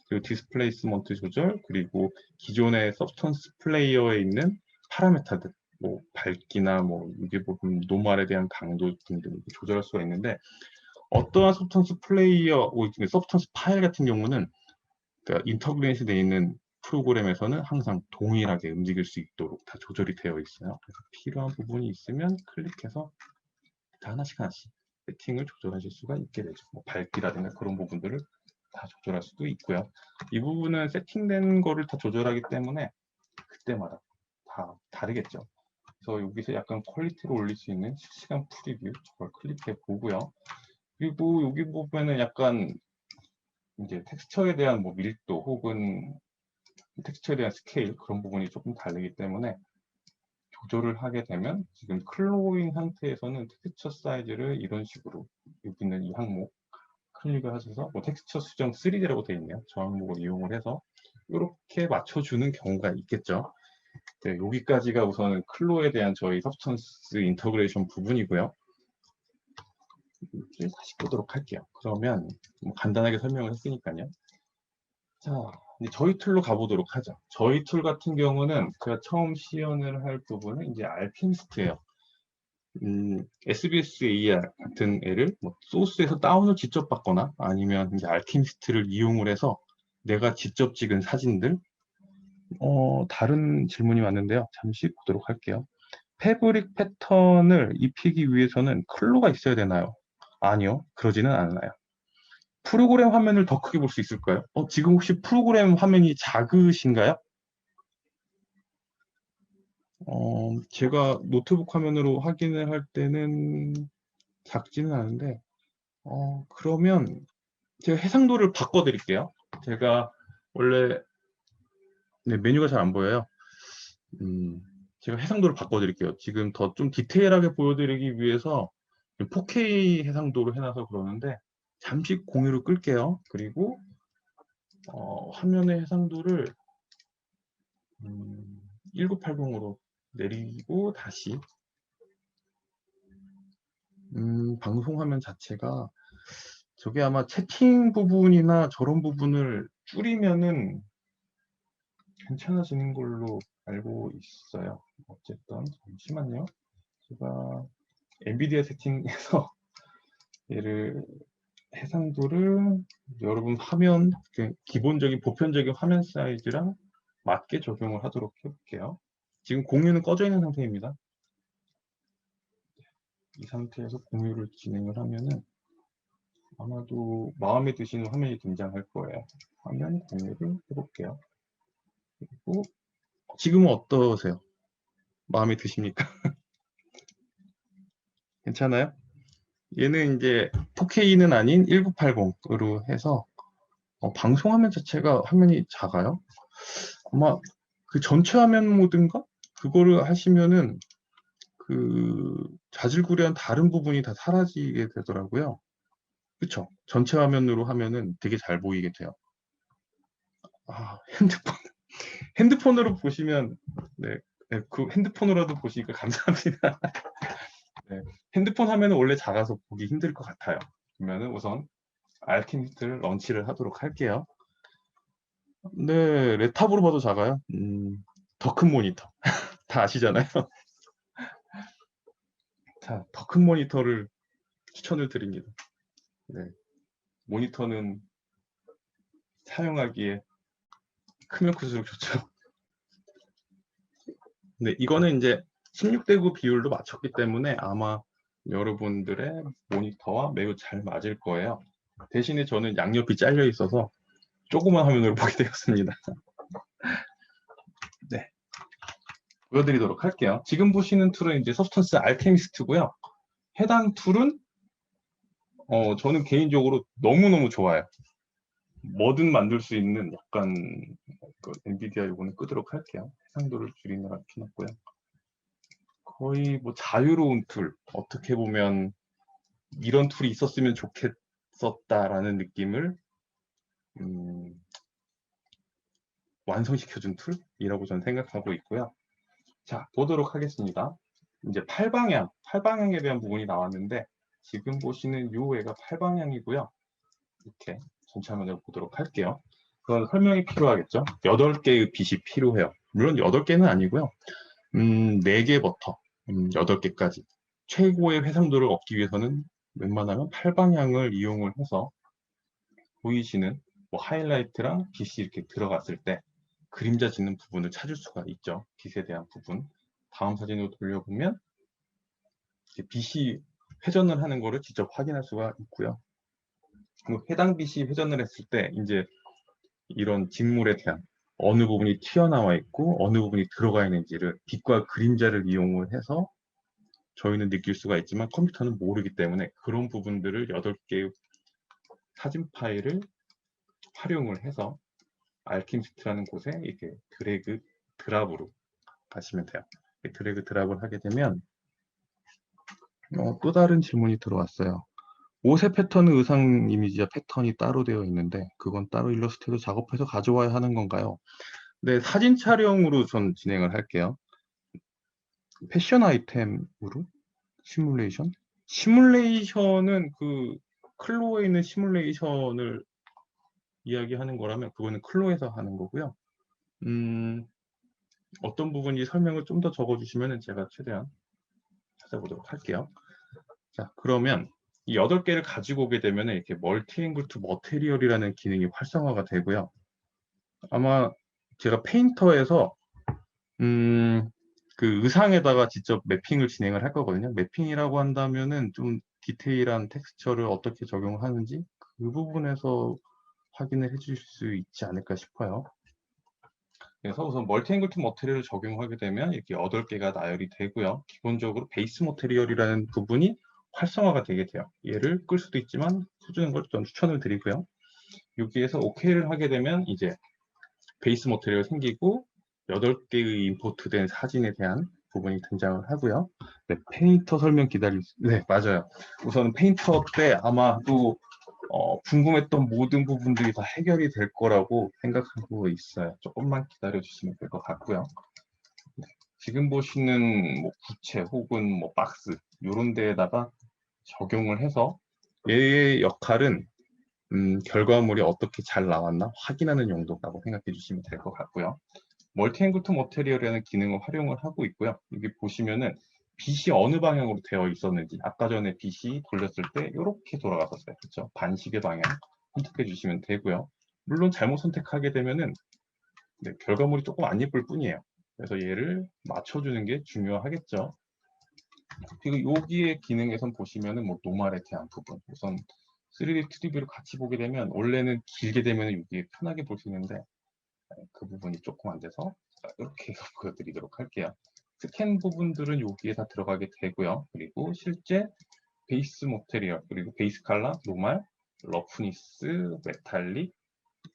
그리고 디스플레이스먼트 조절, 그리고 기존의 서브스턴스 플레이어에 있는 파라메타들, 뭐 밝기나 뭐 이게 보면 노멀에 대한 강도 등등 조절할 수가 있는데 어떠한 서브스턴스 플레이어, 서브스턴스 파일 같은 경우는 그러니까 인터그레이션 되어 있는 프로그램에서는 항상 동일하게 움직일 수 있도록 다 조절이 되어 있어요. 그래서 필요한 부분이 있으면 클릭해서 다 하나씩 세팅을 조절하실 수가 있게 되죠. 뭐 밝기라든가 그런 부분들을 다 조절할 수도 있고요. 이 부분은 세팅된 거를 다 조절하기 때문에 그때마다 다 다르겠죠. 그래서 여기서 약간 퀄리티를 올릴 수 있는 실시간 프리뷰 저걸 클릭해 보고요. 그리고 여기 보면은 약간 이제 텍스처에 대한 뭐 밀도 혹은 텍스처에 대한 스케일 그런 부분이 조금 다르기 때문에 조절을 하게 되면 지금 클로인 상태에서는 텍스처 사이즈를 이런 식으로 여기 있는 이 항목 클릭을 하셔서 뭐 텍스처 수정 3D라고 되어 있네요. 저 항목을 이용을 해서 이렇게 맞춰주는 경우가 있겠죠. 네, 여기까지가 우선은 클로에 대한 저희 서브스턴스 인터그레이션 부분이고요. 다시 보도록 할게요. 그러면 뭐 간단하게 설명을 했으니까요. 자, 이제 저희 툴로 가보도록 하죠. 저희 툴 같은 경우는 제가 처음 시연을 할 부분은 이제 알케미스트예요. SBS AR 같은 애를 뭐 소스에서 다운을 직접 받거나 아니면 이제 알케미스트를 이용을 해서 내가 직접 찍은 사진들 다른 질문이 왔는데요. 잠시 보도록 할게요. 패브릭 패턴을 입히기 위해서는 클로가 있어야 되나요? 아니요, 그러지는 않아요. 프로그램 화면을 더 크게 볼 수 있을까요? 지금 혹시 프로그램 화면이 작으신가요? 제가 노트북 화면으로 확인을 할 때는 작지는 않은데, 그러면 제가 해상도를 바꿔드릴게요. 제가 원래 네, 메뉴가 잘 안 보여요. 제가 해상도를 바꿔드릴게요. 지금 더 좀 디테일하게 보여드리기 위해서 4K 해상도로 해놔서 그러는데 잠시 공유를 끌게요. 그리고 화면의 해상도를 1980으로 내리고 다시 방송 화면 자체가 저게 아마 채팅 부분이나 저런 부분을 줄이면은 괜찮아지는 걸로 알고 있어요. 어쨌든 잠시만요. 제가 엔비디아 세팅에서 얘를 해상도를 여러분 화면 기본적인 보편적인 화면 사이즈랑 맞게 적용을 하도록 해볼게요. 지금 공유는 꺼져 있는 상태입니다. 이 상태에서 공유를 진행을 하면은 아마도 마음에 드시는 화면이 등장할 거예요. 화면 공유를 해볼게요. 그리고 지금은 어떠세요? 마음에 드십니까? 괜찮아요? 얘는 이제 4K는 아닌 1980으로 해서 방송화면 자체가 화면이 작아요. 아마 그 전체 화면 모드인가? 그거를 하시면은 그 자질구레한 다른 부분이 다 사라지게 되더라고요. 그쵸? 전체 화면으로 하면은 되게 잘 보이게 돼요. 핸드폰으로 보시면, 네, 네, 그 핸드폰으로도 보시니까 감사합니다. 네, 핸드폰 화면은 원래 작아서 보기 힘들 것 같아요. 그러면은 우선 알케미스트를 런치를 하도록 할게요. 네, 랩탑으로 봐도 작아요. 더 큰 모니터. 다 아시잖아요. 자, 더 큰 모니터를 추천을 드립니다. 네, 모니터는 사용하기에 크면 클수록 좋죠. 네, 이거는 이제 16대9 비율로 맞췄기 때문에 아마 여러분들의 모니터와 매우 잘 맞을 거예요. 대신에 저는 양옆이 잘려 있어서 조그만 화면으로 보게 되었습니다. 네, 보여드리도록 할게요. 지금 보시는 툴은 이제 서브스턴스 알케미스트고요. 해당 툴은 저는 개인적으로 너무너무 좋아요. 뭐든 만들 수 있는 약간 그 엔비디아 요거는 끄도록 할게요. 해상도를 줄이느라 켜놨고요. 거의 뭐 자유로운 툴, 어떻게 보면 이런 툴이 있었으면 좋겠었다라는 느낌을 완성시켜준 툴이라고 저는 생각하고 있고요. 자, 보도록 하겠습니다. 이제 팔방향에 대한 부분이 나왔는데 지금 보시는 요 애가 팔방향이고요. 이렇게 전체 화면을 보도록 할게요. 그건 설명이 필요하겠죠. 8개의 빛이 필요해요. 물론 8개는 아니고요. 4개부터 8개까지 최고의 해상도를 얻기 위해서는 웬만하면 팔방향을 이용을 해서 보이시는 뭐 하이라이트랑 빛이 이렇게 들어갔을 때 그림자 짓는 부분을 찾을 수가 있죠. 빛에 대한 부분. 다음 사진으로 돌려보면 빛이 회전을 하는 거를 직접 확인할 수가 있고요. 해당 빛이 회전을 했을 때 이제 이런 직물에 대한 어느 부분이 튀어나와 있고 어느 부분이 들어가 있는지를 빛과 그림자를 이용을 해서 저희는 느낄 수가 있지만 컴퓨터는 모르기 때문에 그런 부분들을 8개의 사진 파일을 활용을 해서 알킴스트라는 곳에 이렇게 드래그 드랍으로 가시면 돼요. 드래그 드랍을 하게 되면 또 다른 질문이 들어왔어요. 옷의 패턴은 의상 이미지와 패턴이 따로 되어 있는데 그건 따로 일러스트로 작업해서 가져와야 하는 건가요? 네, 사진 촬영으로 전 진행을 할게요. 패션 아이템으로 시뮬레이션? 시뮬레이션은 그 클로에 있는 시뮬레이션을 이야기하는 거라면 그거는 클로에서 하는 거고요. 어떤 부분이 설명을 좀 더 적어주시면 제가 최대한 찾아보도록 할게요. 자, 그러면 이 8개를 가지고 오게 되면 이렇게 멀티 앵글 투 머테리얼이라는 기능이 활성화가 되고요. 아마 제가 페인터에서 그 의상에다가 직접 매핑을 진행을 할 거거든요. 매핑이라고 한다면은 좀 디테일한 텍스처를 어떻게 적용하는지 그 부분에서 확인을 해주실 수 있지 않을까 싶어요. 그래서 우선 멀티 앵글 투 머테리얼을 적용하게 되면 이렇게 8개가 나열이 되고요. 기본적으로 베이스 머테리얼이라는 부분이 활성화가 되게 돼요. 얘를 끌 수도 있지만 써주는 걸 좀 추천을 드리고요. 여기에서 OK를 하게 되면 이제 베이스 머테리얼 생기고 8개의 임포트된 사진에 대한 부분이 등장을 하고요. 네, 페인터 설명 네, 맞아요. 우선 페인터 때 아마도 궁금했던 모든 부분들이 다 해결이 될 거라고 생각하고 있어요. 조금만 기다려 주시면 될 것 같고요. 네, 지금 보시는 뭐 부채 혹은 뭐 박스 이런 데에다가 적용을 해서 얘의 역할은 결과물이 어떻게 잘 나왔나 확인하는 용도라고 생각해 주시면 될 것 같고요. 멀티 앵글 투 머테리얼이라는 기능을 활용을 하고 있고요. 여기 보시면은 빛이 어느 방향으로 되어 있었는지 아까 전에 빛이 돌렸을 때 이렇게 돌아갔었어요. 그렇죠? 반시계 방향 선택해 주시면 되고요. 물론 잘못 선택하게 되면은 네, 결과물이 조금 안 예쁠 뿐이에요. 그래서 얘를 맞춰주는 게 중요하겠죠. 그리고 여기에 기능에선 보시면은 뭐 노말에 대한 부분 우선 3D, 2D뷰를 같이 보게 되면 원래는 길게 되면 여기 편하게 볼 수 있는데 그 부분이 조금 안 돼서 이렇게 해서 보여드리도록 할게요. 스캔 부분들은 여기에 다 들어가게 되고요. 그리고 실제 베이스 모테리얼, 그리고 베이스 칼라, 노말, 러프니스, 메탈릭.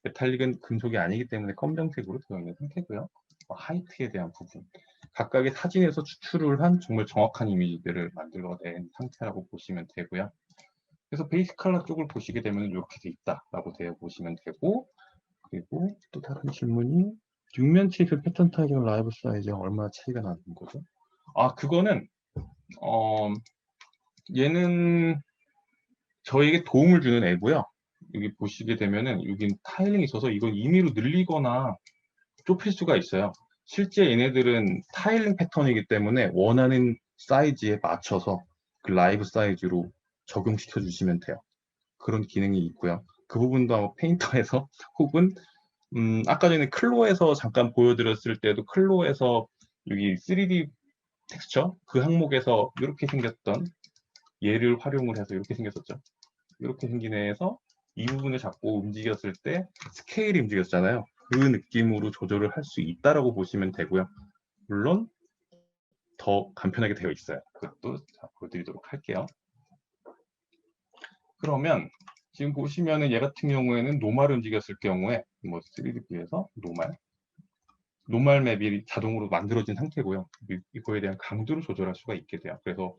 메탈릭은 금속이 아니기 때문에 검정색으로 되어 있는 상태고요. 하이트에 대한 부분. 각각의 사진에서 추출을 한 정말 정확한 이미지들을 만들어낸 상태라고 보시면 되고요. 그래서 베이스 칼라 쪽을 보시게 되면 이렇게 돼 있다라고 되어 보시면 되고, 그리고 또 다른 질문이 육면체 그 패턴 타입이랑 라이브 사이즈랑 얼마나 차이가 나는 거죠? 아, 그거는 얘는 저에게 도움을 주는 애고요. 여기 보시게 되면은 여기 타일링이 있어서 이건 임의로 늘리거나 좁힐 수가 있어요. 실제 얘네들은 타일링 패턴이기 때문에 원하는 사이즈에 맞춰서 그 라이브 사이즈로 적용시켜 주시면 돼요. 그런 기능이 있고요. 그 부분도 아마 페인터에서 혹은 아까 전에 클로에서 잠깐 보여드렸을 때도 클로에서 여기 3D 텍스처 그 항목에서 이렇게 생겼던 얘를 활용을 해서 이렇게 생겼었죠. 이렇게 생긴 애에서 이 부분을 잡고 움직였을 때 스케일이 움직였잖아요. 그 느낌으로 조절을 할 수 있다라고 보시면 되고요. 물론 더 간편하게 되어 있어요. 그것도 보여드리도록 할게요. 그러면 지금 보시면은 얘 같은 경우에는 노말 움직였을 경우에 뭐 3D 뷰에서 노말 맵이 자동으로 만들어진 상태고요. 이거에 대한 강도를 조절할 수가 있게 돼요. 그래서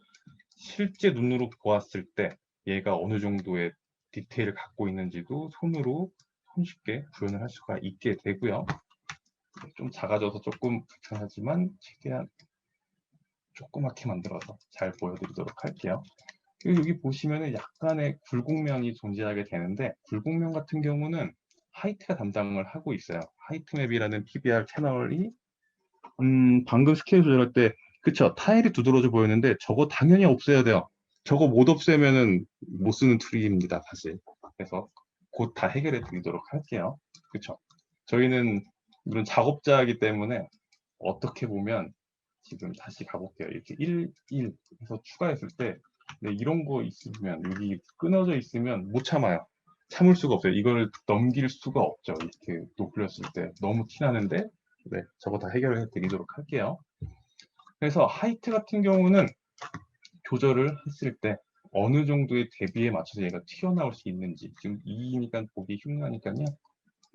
실제 눈으로 보았을 때 얘가 어느 정도의 디테일을 갖고 있는지도 손으로 손쉽게 구현을 할 수가 있게 되고요. 좀 작아져서 조금 불편하지만 최대한 조그맣게 만들어서 잘 보여드리도록 할게요. 그리고 여기 보시면은 약간의 굴곡면이 존재하게 되는데 굴곡면 같은 경우는 하이트가 담당을 하고 있어요. 하이트맵이라는 PBR 채널이 방금 스케일 조절할 때 그쵸 타일이 두드러져 보였는데 저거 당연히 없애야 돼요. 저거 못 없애면은 못 쓰는 툴입니다 사실. 그래서 곧 다 해결해 드리도록 할게요. 그쵸 저희는 물론 작업자이기 때문에 어떻게 보면 지금 다시 가볼게요. 이렇게 1, 1 해서 추가했을 때 네, 이런 거 있으면 여기 끊어져 있으면 못 참아요. 참을 수가 없어요. 이걸 넘길 수가 없죠. 이렇게 높였을 때 너무 티나는데 네, 저거 다 해결해 드리도록 할게요. 그래서 하이트 같은 경우는 조절을 했을 때 어느 정도의 대비에 맞춰서 얘가 튀어나올 수 있는지 지금 2니까 보기 흉하니까요.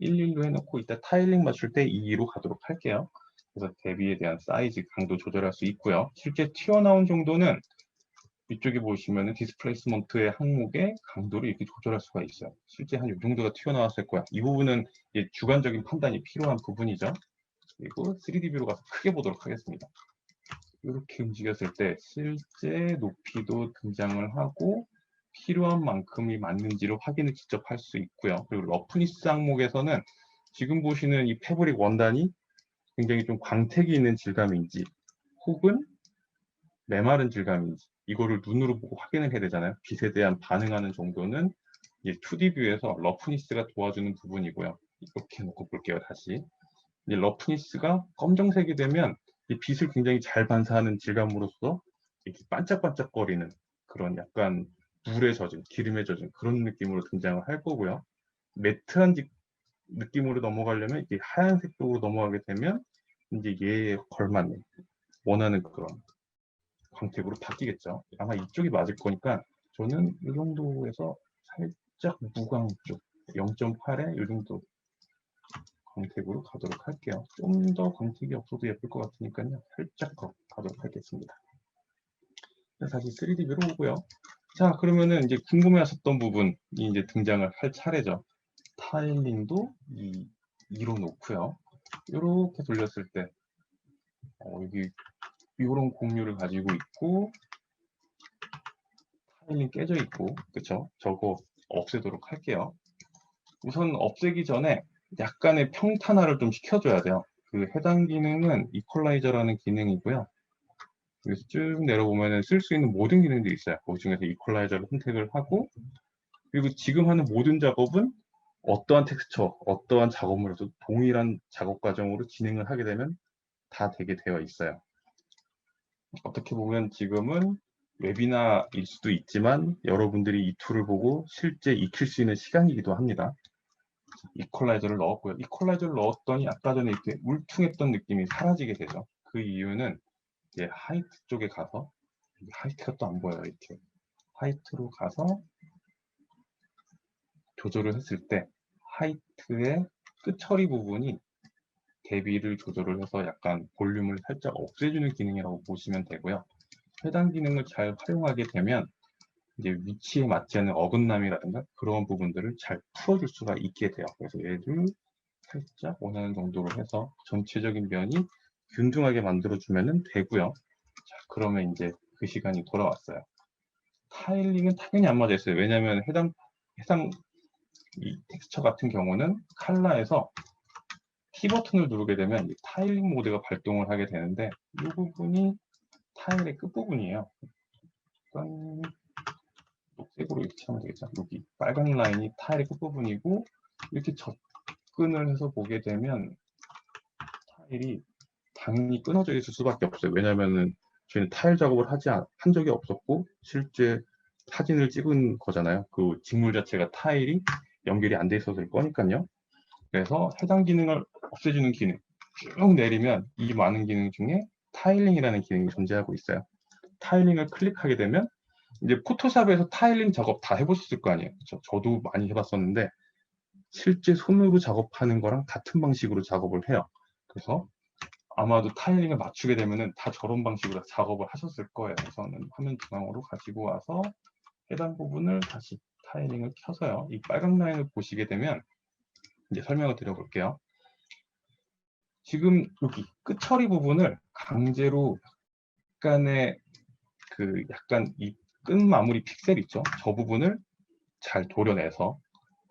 11로 해놓고 이따 타일링 맞출 때 2로 가도록 할게요. 그래서 대비에 대한 사이즈, 강도 조절할 수 있고요. 실제 튀어나온 정도는 이쪽에 보시면 디스플레이스먼트의 항목의 강도를 이렇게 조절할 수가 있어요. 실제 한 이 정도가 튀어나왔을 거야. 이 부분은 주관적인 판단이 필요한 부분이죠. 그리고 3D 뷰로 가서 크게 보도록 하겠습니다. 이렇게 움직였을 때 실제 높이도 등장을 하고 필요한 만큼이 맞는지를 확인을 직접 할 수 있고요. 그리고 러프니스 항목에서는 지금 보시는 이 패브릭 원단이 굉장히 좀 광택이 있는 질감인지 혹은 메마른 질감인지 이거를 눈으로 보고 확인을 해야 되잖아요. 빛에 대한 반응하는 정도는 2D 뷰에서 러프니스가 도와주는 부분이고요. 이렇게 놓고 볼게요. 다시 이 러프니스가 검정색이 되면 이 빛을 굉장히 잘 반사하는 질감으로서 이렇게 반짝반짝거리는 그런 약간 물에 젖은 기름에 젖은 그런 느낌으로 등장을 할 거고요. 매트한 느낌으로 넘어가려면 이게 하얀색 쪽으로 넘어가게 되면 이제 얘에 걸맞는 원하는 그런 광택으로 바뀌겠죠. 아마 이쪽이 맞을 거니까 저는 이 정도에서 살짝 무광 쪽 0.8에 이 정도 광택으로 가도록 할게요. 좀 더 광택이 없어도 예쁠 것 같으니까요. 살짝 더 가도록 하겠습니다. 다시 3D 뷰로 오고요. 자, 그러면은 이제 궁금해하셨던 부분이 이제 등장을 할 차례죠. 타일링도 2로 놓고요. 이렇게 돌렸을 때 여기 이런 공유를 가지고 있고 타일링 깨져 있고 그쵸? 저거 없애도록 할게요. 우선 없애기 전에 약간의 평탄화를 좀 시켜줘야 돼요. 그 해당 기능은 이퀄라이저라는 기능이고요. 여기서 쭉 내려보면 쓸 수 있는 모든 기능들이 있어요. 그 중에서 이퀄라이저를 선택을 하고 그리고 지금 하는 모든 작업은 어떠한 텍스처, 어떠한 작업을 해도 동일한 작업 과정으로 진행을 하게 되면 다 되게 되어 있어요. 어떻게 보면 지금은 웨비나일 수도 있지만 여러분들이 이 툴을 보고 실제 익힐 수 있는 시간이기도 합니다. 이퀄라이저를 넣었고요. 이퀄라이저를 넣었더니 아까 전에 이렇게 울퉁했던 느낌이 사라지게 되죠. 그 이유는 이제 하이트 쪽에 가서 하이트가 또 안 보여요. 이렇게 하이트로 가서 조절을 했을 때 하이트의 끝처리 부분이 대비를 조절을 해서 약간 볼륨을 살짝 없애주는 기능이라고 보시면 되고요. 해당 기능을 잘 활용하게 되면 이제 위치에 맞지 않는 어긋남이라든가 그런 부분들을 잘 풀어줄 수가 있게 돼요. 그래서 얘를 살짝 원하는 정도로 해서 전체적인 면이 균등하게 만들어주면 되고요. 자, 그러면 이제 그 시간이 돌아왔어요. 타일링은 당연히 안 맞아 있어요. 왜냐하면 해당 이 텍스처 같은 경우는 컬러에서 T 버튼을 누르게 되면 이 타일링 모드가 발동을 하게 되는데 이 부분이 타일의 끝부분이에요. 약간 녹색으로 이렇게 하면 되겠죠. 여기 빨간 라인이 타일의 끝부분이고 이렇게 접근을 해서 보게 되면 타일이 당연히 끊어져 있을 수밖에 없어요. 왜냐하면은 저희는 타일 작업을 한 적이 없었고 실제 사진을 찍은 거잖아요. 그 직물 자체가 타일이 연결이 안 돼 있었을 거니까요. 그래서 해당 기능을 없애주는 기능 쭉 내리면 이 많은 기능 중에 타일링이라는 기능이 존재하고 있어요. 타일링을 클릭하게 되면 이제 포토샵에서 타일링 작업 다 해보셨을 거 아니에요. 저도 많이 해봤었는데 실제 손으로 작업하는 거랑 같은 방식으로 작업을 해요. 그래서 아마도 타일링을 맞추게 되면은 다 저런 방식으로 작업을 하셨을 거예요. 그래서는 화면 중앙으로 가지고 와서 해당 부분을 다시 타일링을 켜서요. 이 빨간 라인을 보시게 되면 이제 설명을 드려볼게요. 지금 여기 끝처리 부분을 강제로 약간의 약간 이 끝 마무리 픽셀 있죠? 저 부분을 잘 도려내서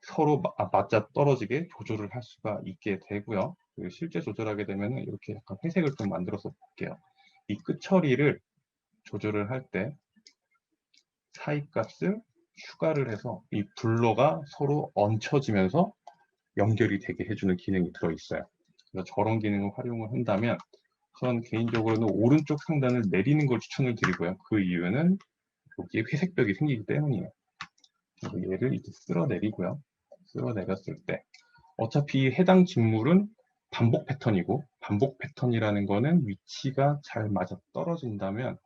서로 맞아 떨어지게 조절을 할 수가 있게 되고요. 실제 조절하게 되면 이렇게 약간 회색을 좀 만들어서 볼게요. 이 끝처리를 조절을 할 때 사이 값을 추가를 해서 이 블러가 서로 얹혀지면서 연결이 되게 해주는 기능이 들어있어요. 그래서 저런 기능을 활용을 한다면 전 개인적으로는 오른쪽 상단을 내리는 걸 추천을 드리고요. 그 이유는 여기에 회색벽이 생기기 때문이에요. 그래서 얘를 이렇게 쓸어내리고요. 쓸어내렸을 때 어차피 해당 직물은 반복 패턴이고, 반복 패턴이라는 거는 위치가 잘 맞아 떨어진다면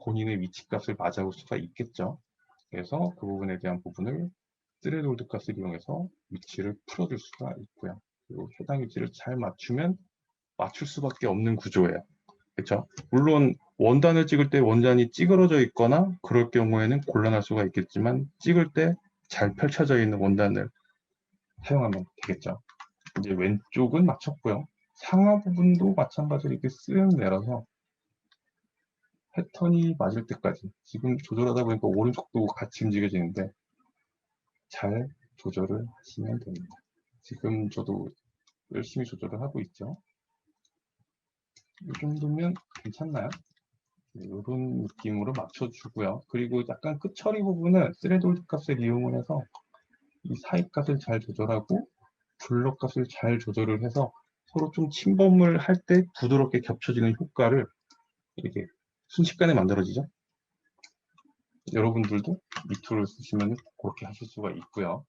본인의 위치 값을 맞아올 수가 있겠죠. 그래서 그 부분에 대한 부분을 스레드홀드 값을 이용해서 위치를 풀어줄 수가 있고요. 그리고 해당 위치를 잘 맞추면 맞출 수밖에 없는 구조예요. 그렇죠? 물론 원단을 찍을 때 원단이 찌그러져 있거나 그럴 경우에는 곤란할 수가 있겠지만 찍을 때 잘 펼쳐져 있는 원단을 사용하면 되겠죠. 이제 왼쪽은 맞췄고요. 상하 부분도 마찬가지로 이렇게 쓱 내려서 패턴이 맞을 때까지, 지금 조절하다 보니까 오른쪽도 같이 움직여지는데 잘 조절을 하시면 됩니다. 지금 저도 열심히 조절을 하고 있죠. 이 정도면 괜찮나요? 이런 느낌으로 맞춰주고요. 그리고 약간 끝 처리 부분은 스레드홀드 값을 이용을 해서 이 사이 값을 잘 조절하고 블럭 값을 잘 조절을 해서 서로 좀 침범을 할 때 부드럽게 겹쳐지는 효과를 이렇게 순식간에 만들어지죠. 여러분들도 이 툴을 쓰시면 그렇게 하실 수가 있고요.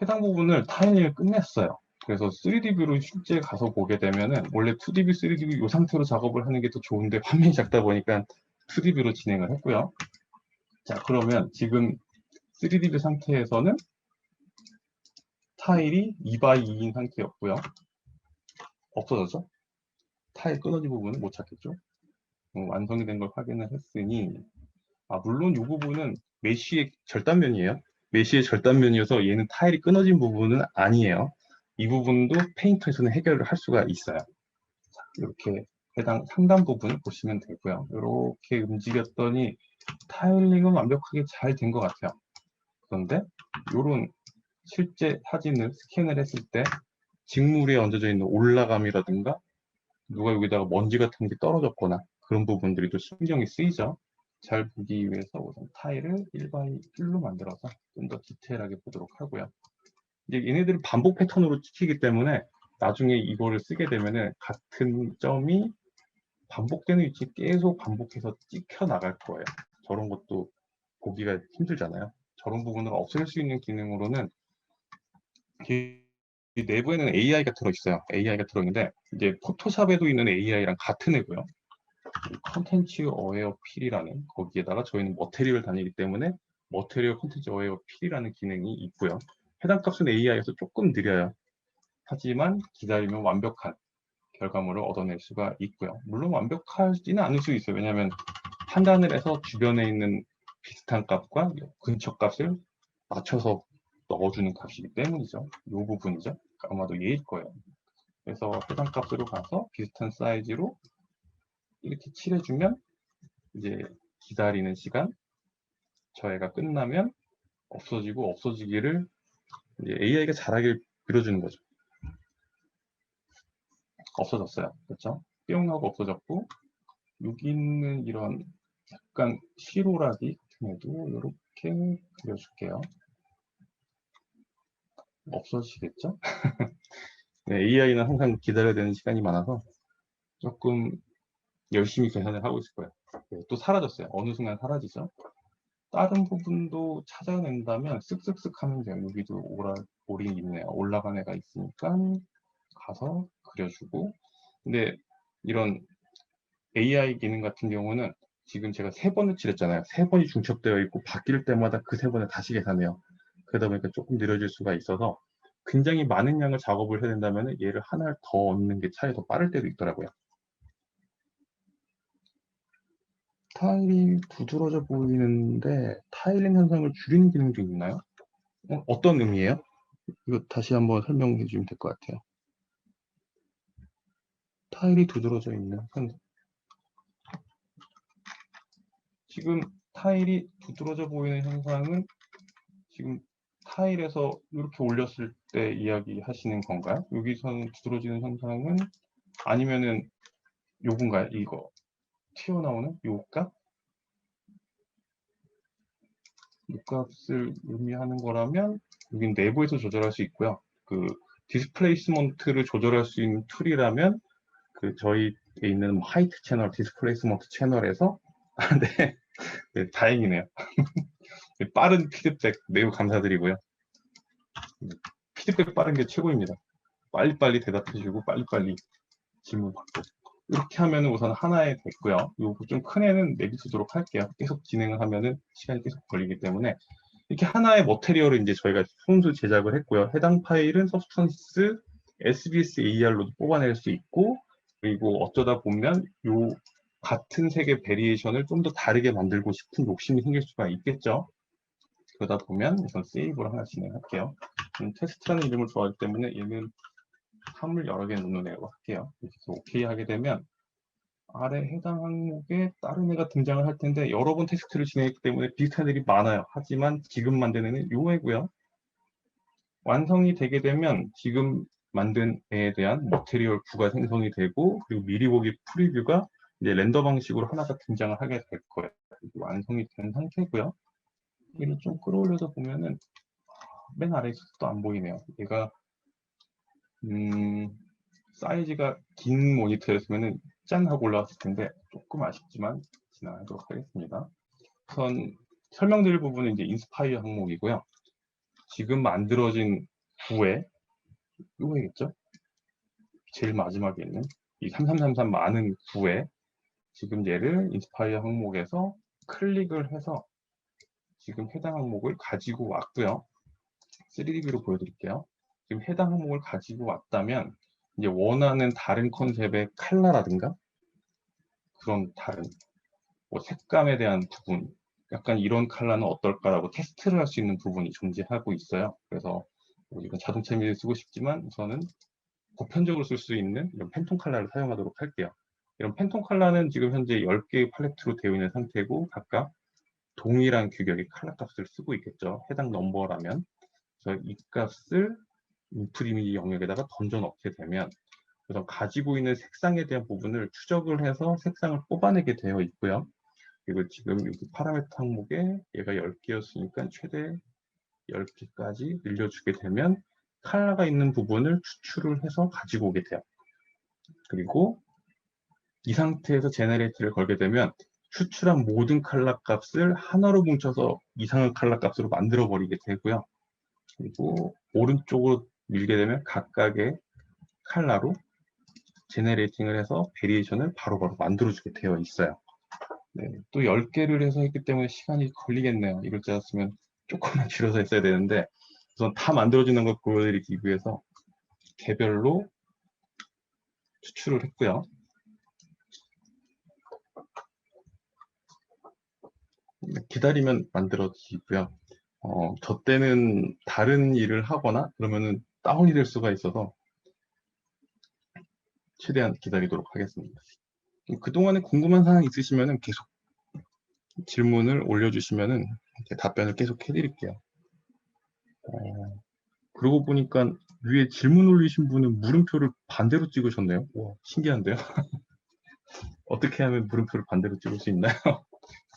해당 부분을 타일링을 끝냈어요. 그래서 3D뷰로 실제 가서 보게 되면은 원래 2D뷰, 3D뷰 이 상태로 작업을 하는 게 더 좋은데 화면이 작다 보니까 2D뷰로 진행을 했고요. 자, 그러면 지금 3D뷰 상태에서는 타일이 2x2인 상태였고요. 없어졌죠? 타일 끊어진 부분은 못 찾겠죠? 완성이 된 걸 확인을 했으니, 물론 이 부분은 메쉬의 절단면이에요. 메쉬의 절단면이어서 얘는 타일이 끊어진 부분은 아니에요. 이 부분도 페인터에서는 해결을 할 수가 있어요. 자, 이렇게 해당 상단 부분을 보시면 되고요. 이렇게 움직였더니 타일링은 완벽하게 잘 된 것 같아요. 그런데 이런 실제 사진을 스캔을 했을 때 직물에 얹어져 있는 올라감이라든가 누가 여기다가 먼지 같은 게 떨어졌거나 그런 부분들이 또 신경이 쓰이죠. 잘 보기 위해서 우선 타일을 1x1로 만들어서 좀 더 디테일하게 보도록 하고요. 이제 얘네들은 반복 패턴으로 찍히기 때문에 나중에 이거를 쓰게 되면은 같은 점이 반복되는 위치에 계속 반복해서 찍혀 나갈 거예요. 저런 것도 보기가 힘들잖아요. 저런 부분을 없앨 수 있는 기능으로는 이 내부에는 AI가 들어있어요. AI가 들어있는데 이제 포토샵에도 있는 AI랑 같은 애고요. 컨텐츠 어웨어 필이라는, 거기에다가 저희는 머테리얼 다니기 때문에 머테리얼 컨텐츠 어웨어 필이라는 기능이 있고요. 해당 값은 AI에서 조금 느려요. 하지만 기다리면 완벽한 결과물을 얻어낼 수가 있고요. 물론 완벽하지는 않을 수 있어요. 왜냐하면 판단을 해서 주변에 있는 비슷한 값과 근처 값을 맞춰서 넣어주는 값이기 때문이죠. 이 부분이죠. 아마도 얘일 거예요. 그래서 해당 값으로 가서 비슷한 사이즈로 이렇게 칠해주면 이제 기다리는 시간, 저해가 끝나면 없어지고, 없어지기를 이제 AI가 잘하게 그려주는 거죠. 없어졌어요. 그렇죠? 뿅 하고 없어졌고, 여기 있는 이런 약간 시로라기 같은 애도 이렇게 그려줄게요. 없어지겠죠? 네, AI는 항상 기다려야 되는 시간이 많아서 조금 열심히 계산을 하고 있을 거예요. 네, 또 사라졌어요. 어느 순간 사라지죠? 다른 부분도 찾아낸다면 쓱쓱쓱 하면 돼요. 여기도 올이 있네요. 올라간 애가 있으니까 가서 그려주고. 근데 이런 AI 기능 같은 경우는 지금 제가 3번을 칠했잖아요. 3번이 중첩되어 있고 바뀔 때마다 그 3번을 다시 계산해요. 그러다 보니까 조금 느려질 수가 있어서 굉장히 많은 양을 작업을 해야 된다면 얘를 하나를 더 얻는 게 차라리 더 빠를 때도 있더라고요. 타일이 두드러져 보이는데 타일링 현상을 줄이는 기능도 있나요? 어떤 의미예요? 이거 다시 한번 설명해 주시면 될 것 같아요. 타일이 두드러져 있는 현상. 지금 타일이 두드러져 보이는 현상은 지금 타일에서 이렇게 올렸을 때 이야기하시는 건가요? 여기서는 두드러지는 현상은 아니면은 요건가요? 이거 튀어나오는 요 값? 요 값을 의미하는 거라면 여긴 내부에서 조절할 수 있고요. 그 디스플레이스먼트를 조절할 수 있는 툴이라면 그 저희에 있는 하이트 채널, 디스플레이스먼트 채널에서 네. 네, 다행이네요. 빠른 피드백 매우 감사드리고요. 피드백 빠른 게 최고입니다. 빨리빨리 대답해주고 빨리빨리 질문 받고. 이렇게 하면 우선 하나에 됐고요. 요거 좀 큰 애는 내비두도록 할게요. 계속 진행을 하면은 시간이 계속 걸리기 때문에 이렇게 하나의 머테리얼을 이제 저희가 손수 제작을 했고요. 해당 파일은 서브스턴스 SBS AR로도 뽑아낼 수 있고, 그리고 어쩌다 보면 요 같은 색의 베리에이션을 좀 더 다르게 만들고 싶은 욕심이 생길 수가 있겠죠. 그러다 보면 우선 세이브를 하나 진행할게요. 테스트라는 이름을 좋아하기 때문에 얘는 함을 여러 개 넣는 애로 할게요. 이렇게 OK 하게 되면 아래 해당 항목에 다른 애가 등장을 할 텐데 여러 번 테스트를 진행했기 때문에 비슷한 애들이 많아요. 하지만 지금 만든 애는 요 애고요. 완성이 되게 되면 지금 만든 애에 대한 머테리얼 구가 생성이 되고, 그리고 미리 보기 프리뷰가 이제 렌더 방식으로 하나가 등장을 하게 될 거예요. 완성이 된 상태고요. 이를 좀 끌어올려서 보면은 맨 아래에서도 안 보이네요. 얘가 사이즈가 긴 모니터였으면은 짠 하고 올라왔을 텐데 조금 아쉽지만 지나가도록 하겠습니다. 우선 설명드릴 부분은 이제 인스파이어 항목이고요. 지금 만들어진 구에 이거겠죠? 제일 마지막에 있는 이 3333 많은 구에 지금 얘를 인스파이어 항목에서 클릭을 해서 지금 해당 항목을 가지고 왔고요. 3D뷰로 보여드릴게요. 지금 해당 항목을 가지고 왔다면 이제 원하는 다른 컨셉의 컬러라든가 그런 다른 뭐 색감에 대한 부분, 약간 이런 컬러는 어떨까라고 테스트를 할 수 있는 부분이 존재하고 있어요. 그래서 이건 자동차 이미지를 쓰고 싶지만 우선은 보편적으로 쓸 수 있는 이런 팬톤 컬러를 사용하도록 할게요. 이런 팬톤 컬러는 지금 현재 10개의 팔레트로 되어 있는 상태고 각각 동일한 규격의 컬러 값을 쓰고 있겠죠. 해당 넘버라면. 그래서 이 값을 인풋 이미지 영역에다가 던져 넣게 되면 우선 가지고 있는 색상에 대한 부분을 추적을 해서 색상을 뽑아내게 되어 있고요. 그리고 지금 여기 파라미터 항목에 얘가 10개였으니까 최대 10개까지 늘려주게 되면 컬러가 있는 부분을 추출을 해서 가지고 오게 돼요. 그리고 이 상태에서 제너레이트를 걸게 되면 추출한 모든 컬러 값을 하나로 뭉쳐서 이상한 컬러 값으로 만들어 버리게 되고요. 그리고 오른쪽으로 밀게 되면 각각의 컬러로 제너레이팅을 해서 베리에이션을 바로바로 만들어주게 되어 있어요. 네, 또 10개를 해서 했기 때문에 시간이 걸리겠네요. 이럴 줄 알았으면 조금만 줄여서 했어야 되는데 우선 다 만들어지는 걸 보여드리기 위해서 개별로 추출을 했고요. 기다리면 만들어지고요. 저 때는 다른 일을 하거나 그러면은 다운이 될 수가 있어서 최대한 기다리도록 하겠습니다. 그동안에 궁금한 사항 있으시면 계속 질문을 올려주시면은 답변을 계속 해드릴게요. 그러고 보니까 위에 질문 올리신 분은 물음표를 반대로 찍으셨네요. 와, 신기한데요? 어떻게 하면 물음표를 반대로 찍을 수 있나요?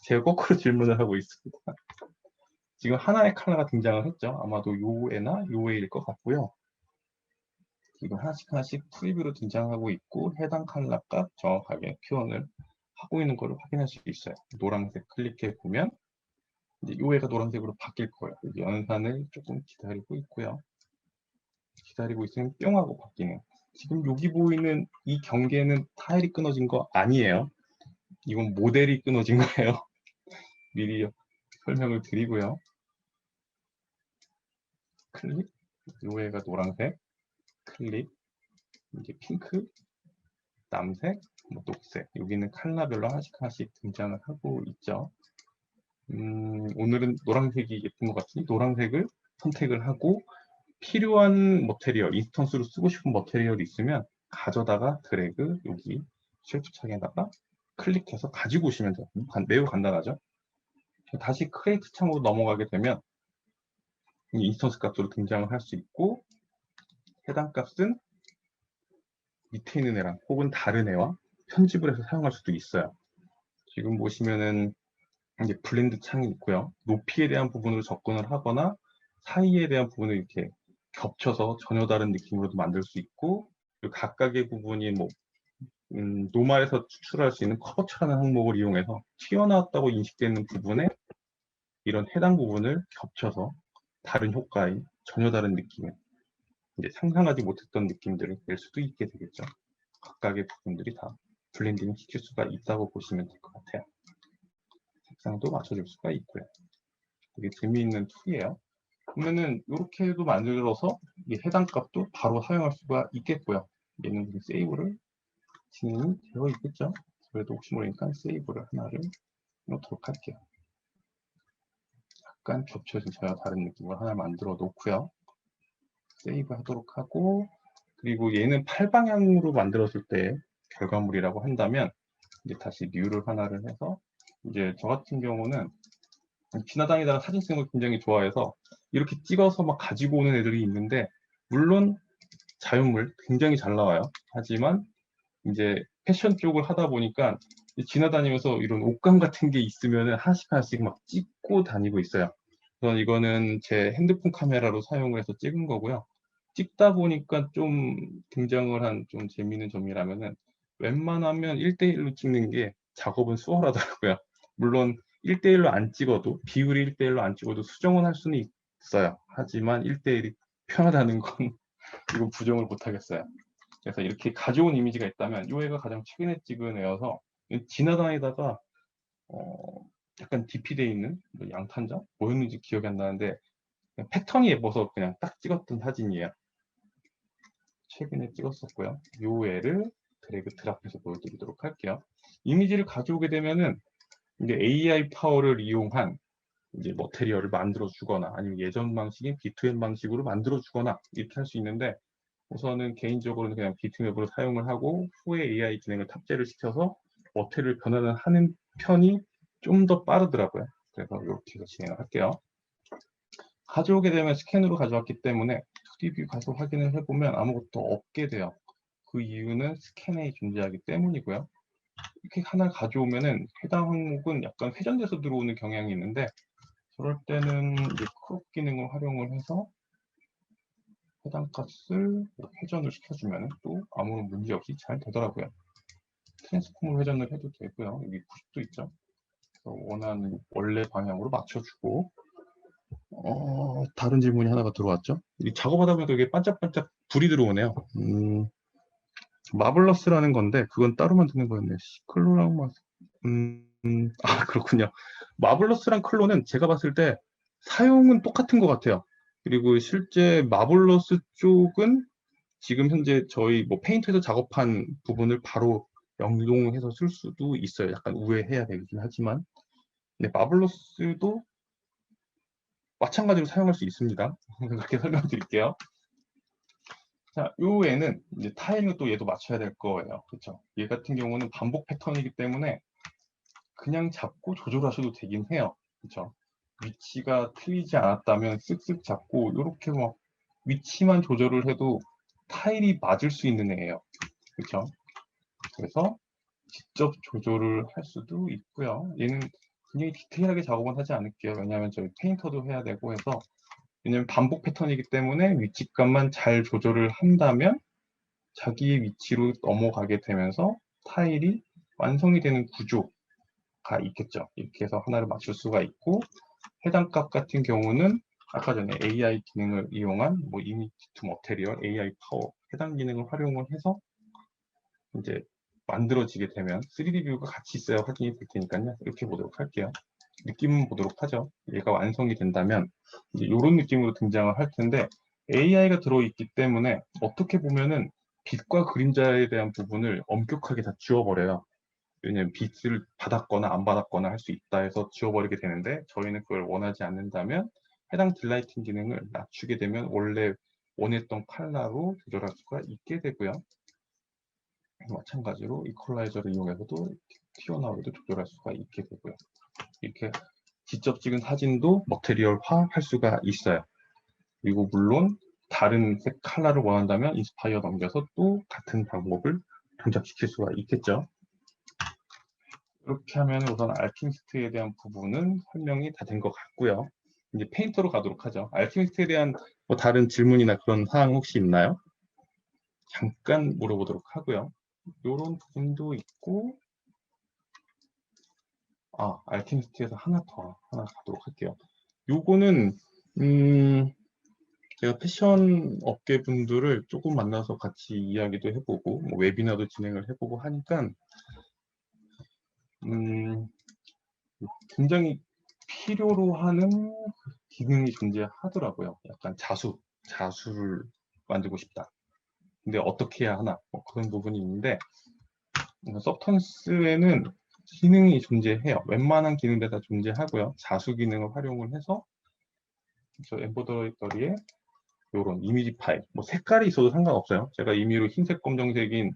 제가 거꾸로 질문을 하고 있습니다. 지금 하나의 컬러가 등장을 했죠. 아마도 요 애나 요 애일 것 같고요. 지금 하나씩 하나씩 프리뷰로 등장하고 있고 해당 컬러 값 정확하게 표현을 하고 있는 것을 확인할 수 있어요. 노란색 클릭해 보면 이제 요 애가 노란색으로 바뀔 거예요. 연산을 조금 기다리고 있고요. 기다리고 있으면 뿅 하고 바뀌네요. 지금 여기 보이는 이 경계는 타일이 끊어진 거 아니에요. 이건 모델이 끊어진 거예요. 미리 설명을 드리고요. 클릭, 요 애가 노란색, 클릭, 이제 핑크, 남색, 뭐 녹색, 여기는 컬러별로 하나씩 하나씩 등장을 하고 있죠. 오늘은 노란색이 예쁜 것 같으니 노란색을 선택을 하고 필요한 머테리얼, 인스턴스로 쓰고 싶은 머테리얼이 있으면 가져다가 드래그 여기 쉘프 창에다가 클릭해서 가지고 오시면 돼요. 매우 간단하죠. 다시 크리에이트 창으로 넘어가게 되면 인스턴스 값으로 등장을 할 수 있고 해당 값은 밑에 있는 애랑 혹은 다른 애와 편집을 해서 사용할 수도 있어요. 지금 보시면은 이제 블렌드 창이 있고요. 높이에 대한 부분으로 접근을 하거나 사이에 대한 부분을 이렇게 겹쳐서 전혀 다른 느낌으로도 만들 수 있고 그리고 각각의 부분이 뭐 노말에서 추출할 수 있는 커버처라는 항목을 이용해서 튀어나왔다고 인식되는 부분에 이런 해당 부분을 겹쳐서 다른 효과인 전혀 다른 느낌의 이제 상상하지 못했던 느낌들을 낼 수도 있게 되겠죠. 각각의 부분들이 다 블렌딩 시킬 수가 있다고 보시면 될 것 같아요. 색상도 맞춰줄 수가 있고요. 되게 재미있는 툴이에요. 그러면은 이렇게도 만들어서 이 해당 값도 바로 사용할 수가 있겠고요. 얘는 그냥 세이브를 진행이 되어 있겠죠. 그래도 혹시 모르니까 세이브를 하나를 놓도록 할게요. 약간 겹쳐진 전혀 다른 느낌을 하나 만들어 놓고요. 세이브 하도록 하고, 그리고 얘는 팔방향으로 만들었을 때 결과물이라고 한다면 이제 다시 뉴를 하나를 해서, 이제 저 같은 경우는 지나다니다가 사진 찍는 걸 굉장히 좋아해서 이렇게 찍어서 막 가지고 오는 애들이 있는데, 물론 자연물 굉장히 잘 나와요. 하지만 이제 패션 쪽을 하다 보니까 지나다니면서 이런 옷감 같은 게 있으면 하나씩 하나씩 막 찍고 다니고 있어요. 그래서 이거는 제 핸드폰 카메라로 사용을 해서 찍은 거고요. 찍다 보니까 좀 등장을 한 좀 재미있는 점이라면은 웬만하면 1대1로 찍는 게 작업은 수월하더라고요. 물론 1대1로 안 찍어도, 비율이 1대1로 안 찍어도 수정은 할 수는 있어요. 하지만 1대1이 편하다는 건 이건 부정을 못 하겠어요. 그래서 이렇게 가져온 이미지가 있다면 이 애가 가장 최근에 찍은 애여서, 지나다니다가 약간 DP되어 있는 뭐 양탄자 뭐였는지 기억이 안 나는데 그냥 패턴이 예뻐서 그냥 딱 찍었던 사진이에요. 최근에 찍었었고요. 이 애를 드래그 드랍해서 보여드리도록 할게요. 이미지를 가져오게 되면은 이제 AI 파워를 이용한 이제 머테리얼을 만들어 주거나, 아니면 예전 방식인 B2M 방식으로 만들어 주거나 이렇게 할 수 있는데, 우선은 개인적으로는 그냥 비트맵으로 사용을 하고 후에 AI 기능을 탑재를 시켜서 머테리얼을 변환하는 편이 좀 더 빠르더라고요. 그래서 이렇게 해서 진행을 할게요. 가져오게 되면 스캔으로 가져왔기 때문에 2D 뷰 가서 확인을 해보면 아무것도 없게 돼요. 그 이유는 스캔에 존재하기 때문이고요. 이렇게 하나 가져오면은 해당 항목은 약간 회전돼서 들어오는 경향이 있는데, 그럴 때는 이제 크롭 기능을 활용을 해서 해당 값을 회전을 시켜주면 또 아무런 문제 없이 잘 되더라고요. 트랜스폼을 회전을 해도 되고요. 여기 90도 있죠. 원하는 원래 방향으로 맞춰주고, 다른 질문이 하나가 들어왔죠. 이 작업하다 보니까 이게 반짝반짝 불이 들어오네요. 마블러스라는 건데 그건 따로 만드는 거였네. 클로랑 그렇군요. 마블러스랑 클로는 제가 봤을 때 사용은 똑같은 것 같아요. 그리고 실제 마블러스 쪽은 지금 현재 저희 뭐 페인트에서 작업한 부분을 바로 연동해서 쓸 수도 있어요. 약간 우회해야 되긴 하지만, 근데 마블러스도 마찬가지로 사용할 수 있습니다. 그렇게 설명드릴게요. 자, 요 애는 이제 타일을 또 얘도 맞춰야 될 거예요. 그렇죠? 얘 같은 경우는 반복 패턴이기 때문에 그냥 잡고 조절하셔도 되긴 해요. 그렇죠? 위치가 틀리지 않았다면 쓱쓱 잡고 이렇게 막 위치만 조절을 해도 타일이 맞을 수 있는 애예요. 그렇죠? 그래서 직접 조절을 할 수도 있고요. 얘는 굉장히 디테일하게 작업은 하지 않을게요. 왜냐하면 저희 페인터도 해야 되고 해서, 왜냐면 반복 패턴이기 때문에 위치값만 잘 조절을 한다면 자기의 위치로 넘어가게 되면서 타일이 완성이 되는 구조가 있겠죠. 이렇게 해서 하나를 맞출 수가 있고, 해당 값 같은 경우는 아까 전에 AI 기능을 이용한 뭐 이미지 투 머테리얼, AI 파워 해당 기능을 활용을 해서 이제 만들어지게 되면 3D 뷰가 같이 있어야 확인이 될 테니까요. 이렇게 보도록 할게요. 느낌 보도록 하죠. 얘가 완성이 된다면 이제 이런 느낌으로 등장을 할 텐데, AI가 들어있기 때문에 어떻게 보면은 빛과 그림자에 대한 부분을 엄격하게 다 지워버려요. 왜냐면 빛을 받았거나 안 받았거나 할 수 있다 해서 지워버리게 되는데, 저희는 그걸 원하지 않는다면 해당 딜라이팅 기능을 낮추게 되면 원래 원했던 컬러로 조절할 수가 있게 되고요. 마찬가지로 이퀄라이저를 이용해서도 튀어나오게도 조절할 수가 있게 되고요. 이렇게 직접 찍은 사진도 머테리얼화 할 수가 있어요. 그리고 물론 다른 색 컬러를 원한다면 인스파이어 넘겨서 또 같은 방법을 동작시킬 수가 있겠죠. 이렇게 하면 우선 알키미스트에 대한 부분은 설명이 다 된 것 같고요. 이제 페인터로 가도록 하죠. 알키미스트에 대한 뭐 다른 질문이나 그런 사항 혹시 있나요? 잠깐 물어보도록 하고요. 요런 부분도 있고, 알케미스트에서 하나 가도록 할게요. 요거는 제가 패션 업계 분들을 조금 만나서 같이 이야기도 해보고 뭐 웨비나도 진행을 해보고 하니까 굉장히 필요로 하는 기능이 존재하더라고요. 약간 자수를 만들고 싶다. 근데 어떻게 해야 하나? 뭐 그런 부분이 있는데 서브턴스에는 기능이 존재해요. 웬만한 기능들 다 존재하고요. 자수 기능을 활용을 해서 저 엠보더리에 이런 이미지 파일, 뭐 색깔이 있어도 상관없어요. 제가 임의로 흰색, 검정색인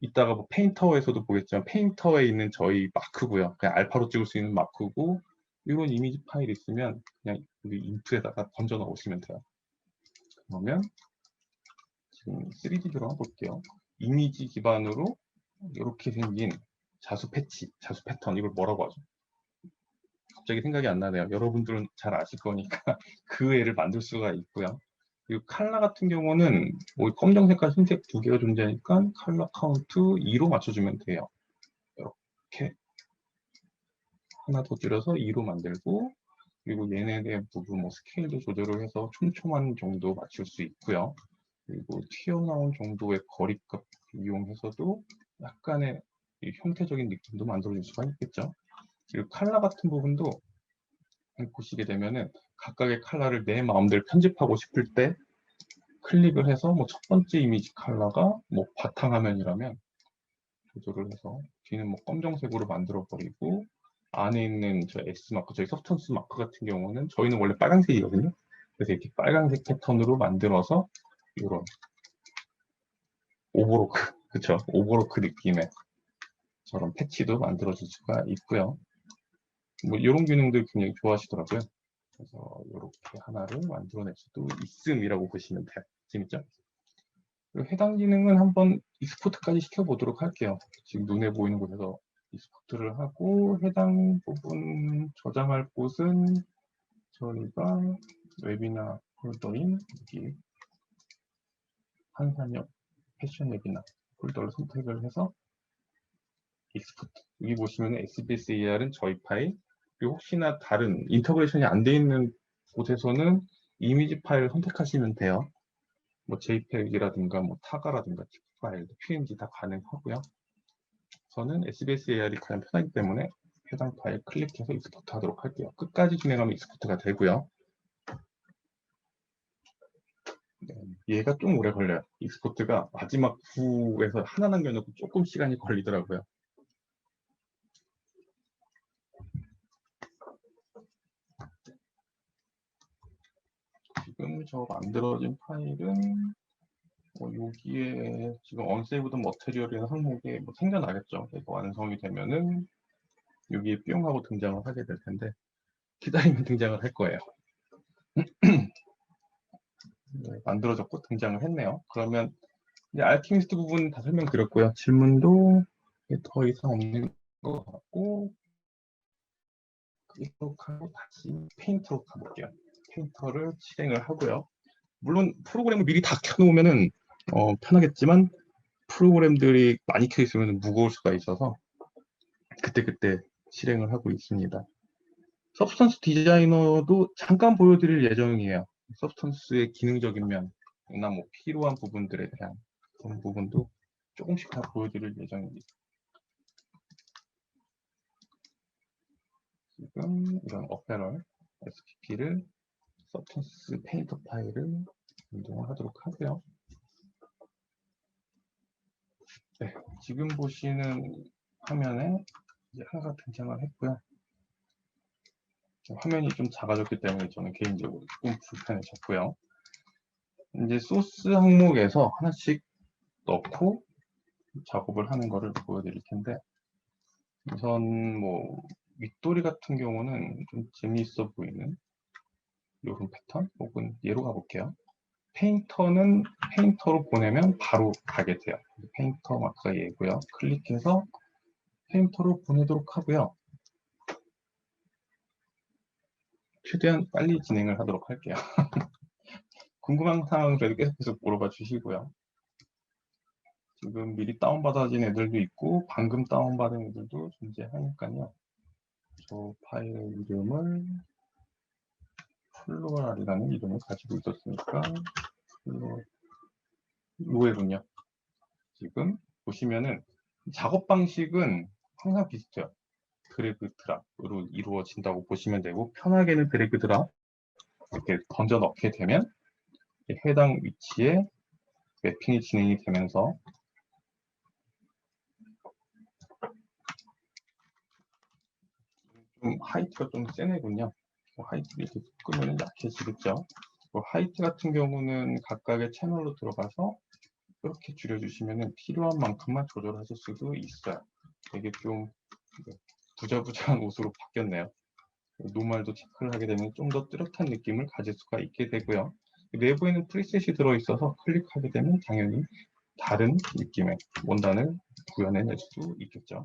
이따가 뭐 페인터에서도 보겠지만 페인터에 있는 저희 마크고요. 그냥 알파로 찍을 수 있는 마크고 이런 이미지 파일 있으면 그냥 여기 인프에다가 던져 넣으시면 돼요. 그러면 지금 3D 드럼 볼게요. 이미지 기반으로 이렇게 생긴 자수 패치, 자수 패턴 이걸 뭐라고 하죠? 갑자기 생각이 안 나네요. 여러분들은 잘 아실 거니까 그 애를 만들 수가 있고요. 그리고 컬러 같은 경우는 뭐 검정색과 흰색 두 개가 존재하니까 컬러 카운트 2로 맞춰주면 돼요. 이렇게 하나 더 줄여서 2로 만들고 그리고 얘네의 부분 뭐 스케일도 조절을 해서 촘촘한 정도 맞출 수 있고요. 그리고 튀어나온 정도의 거리값 이용해서도 약간의 형태적인 느낌도 만들어줄 수가 있겠죠. 그리고 컬러 같은 부분도 보시게 되면은 각각의 컬러를 내 마음대로 편집하고 싶을 때 클릭을 해서 뭐 첫 번째 이미지 컬러가 뭐 바탕화면이라면 조절을 해서 뒤는 뭐 검정색으로 만들어 버리고 안에 있는 저 S 마크, 저희 서브턴스 마크 같은 경우는 저희는 원래 빨간색이거든요. 그래서 이렇게 빨간색 패턴으로 만들어서 이런 오버로크, 그쵸? 오버로크 느낌의 저런 패치도 만들어줄 수가 있고요. 뭐 이런 기능들 굉장히 좋아하시더라고요. 그래서 이렇게 하나를 만들어낼 수도 있음이라고 보시면 돼요. 재밌죠? 그리고 해당 기능은 한번 익스포트까지 시켜보도록 할게요. 지금 눈에 보이는 곳에서 익스포트를 하고 해당 부분 저장할 곳은 저희가 웨비나 폴더인 여기 한산역 패션 웨비나 폴더를 선택을 해서 익스포트 여기 보시면 SBS AR은 저희 파일 그리고 혹시나 다른 인터그레이션이 안 돼 있는 곳에서는 이미지 파일을 선택하시면 돼요. 뭐 JPEG이라든가 뭐 타가라든가 TIFF 파일, PNG 다 가능하고요. 저는 SBS AR이 가장 편하기 때문에 해당 파일 클릭해서 익스포트 하도록 할게요. 끝까지 진행하면 익스포트가 되고요. 네, 얘가 좀 오래 걸려요. 익스포트가 마지막 부에서 하나 남겨놓고 조금 시간이 걸리더라고요. 지금 저 만들어진 파일은 여기에 지금 언세이브드 머테리얼이라는 항목에 뭐 생겨나겠죠. 그래서 완성이 되면은 여기에 뿅 하고 등장을 하게 될 텐데 기다리면 등장을 할 거예요. 네, 만들어졌고 등장을 했네요. 그러면 이제 알케미스트 부분 다 설명드렸고요. 질문도 더 이상 없는 것 같고 이쪽하고 다시 페인터로 가볼게요. 페인터를 실행을 하고요. 물론 프로그램을 미리 다 켜놓으면은 편하겠지만 프로그램들이 많이 켜 있으면 무거울 수가 있어서 그때그때 실행을 하고 있습니다. 서브스턴스 디자이너도 잠깐 보여드릴 예정이에요. 서브스턴스의 기능적인 면이나 뭐 필요한 부분들에 대한 그런 부분도 조금씩 다 보여드릴 예정입니다. 지금 이런 어페럴 SPP를 서브스턴스 페인터 파일을 운동을 하도록 하고요. 네, 지금 보시는 화면에 이제 하나가 등장을 했고요. 화면이 좀 작아졌기 때문에 저는 개인적으로 조금 불편해졌고요. 이제 소스 항목에서 하나씩 넣고 작업을 하는 것을 보여드릴 텐데 우선 뭐 윗도리 같은 경우는 좀 재미있어 보이는 이런 패턴 혹은 얘로 가볼게요. 페인터는 페인터로 보내면 바로 가게 돼요. 페인터 마크가 얘고요. 클릭해서 페인터로 보내도록 하고요. 최대한 빨리 진행을 하도록 할게요. 궁금한 사항은 계속 물어봐 주시고요. 지금 미리 다운받아진 애들도 있고 방금 다운받은 애들도 존재하니까요. 저 파일의 이름을 플로랄이라는 이름을 가지고 있었으니까 요거군요. 지금 보시면은 작업 방식은 항상 비슷해요. 드래그 드랍으로 이루어진다고 보시면 되고, 편하게는 드래그 드랍 이렇게 던져 넣게 되면 해당 위치에 매핑이 진행이 되면서 좀 하이트가 좀 세네군요. 하이트를 이렇게 끄면 약해지겠죠. 하이트 같은 경우는 각각의 채널로 들어가서 이렇게 줄여주시면 필요한 만큼만 조절하실 수도 있어요. 되게 좀 부자부자한 옷으로 바뀌었네요. 노멀도 체크를 하게 되면 좀 더 뚜렷한 느낌을 가질 수가 있게 되고요. 내부에는 프리셋이 들어있어서 클릭하게 되면 당연히 다른 느낌의 원단을 구현해낼 수 있겠죠.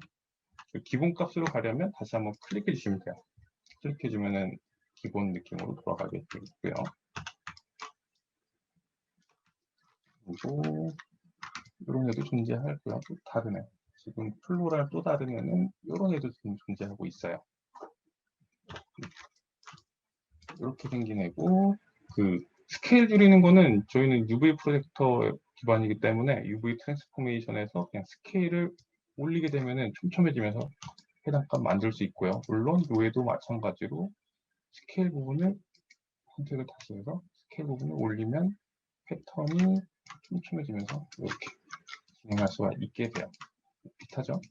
기본값으로 가려면 다시 한번 클릭해 주시면 돼요. 클릭해 주면은 기본 느낌으로 돌아가게 되고요. 그리고 이런 애도 존재하고요. 또 다른 애. 지금 플로랄 또 다른 애는 이런 애도 지금 존재하고 있어요. 이렇게 생긴 애고, 그 스케일 줄이는 거는 저희는 UV 프로젝터 기반이기 때문에 UV 트랜스포메이션에서 그냥 스케일을 올리게 되면은 촘촘해지면서 해당 값 만들 수 있고요. 물론 요에도 마찬가지로 스케일 부분을 선택을 다시 해서 스케일 부분을 올리면 패턴이 촘촘해지면서 이렇게 진행할 수가 있게 돼요. 비슷하죠?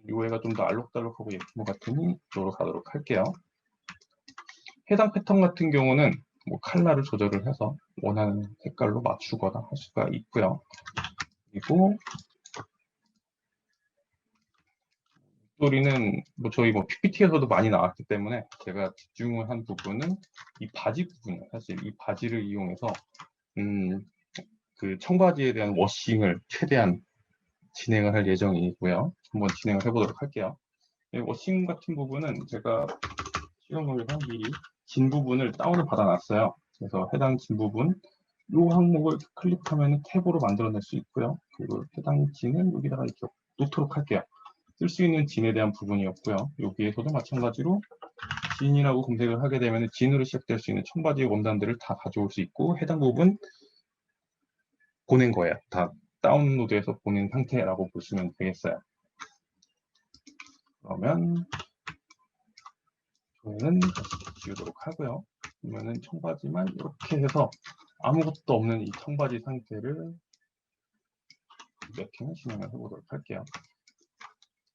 요 애가 좀 더 알록달록하고 예쁜 것 같으니 이쪽으로 가도록 할게요. 해당 패턴 같은 경우는 뭐 컬러를 조절을 해서 원하는 색깔로 맞추거나 할 수가 있고요. 그리고 목도리는 뭐 저희 뭐 PPT에서도 많이 나왔기 때문에 제가 집중을 한 부분은 이 바지 부분이에요. 사실 이 바지를 이용해서 그 청바지에 대한 워싱을 최대한 진행을 할 예정이고요. 한번 진행을 해보도록 할게요. 워싱 같은 부분은 제가 실험용에서 미리 진 부분을 다운을 받아놨어요. 그래서 해당 진 부분 이 항목을 클릭하면 탭으로 만들어낼 수 있고요. 그리고 해당 진은 여기다가 이렇게 놓도록 할게요. 쓸 수 있는 진에 대한 부분이었고요. 여기에서도 마찬가지로 진이라고 검색을 하게 되면 진으로 시작될 수 있는 청바지의 원단들을 다 가져올 수 있고, 해당 부분 보낸 거예요. 다 다운로드해서 보낸 상태라고 보시면 되겠어요. 그러면 저희는 다시 지우도록 하고요. 그러면은 청바지만 이렇게 해서 아무것도 없는 이 청바지 상태를 매핑을 진행을 해보도록 할게요.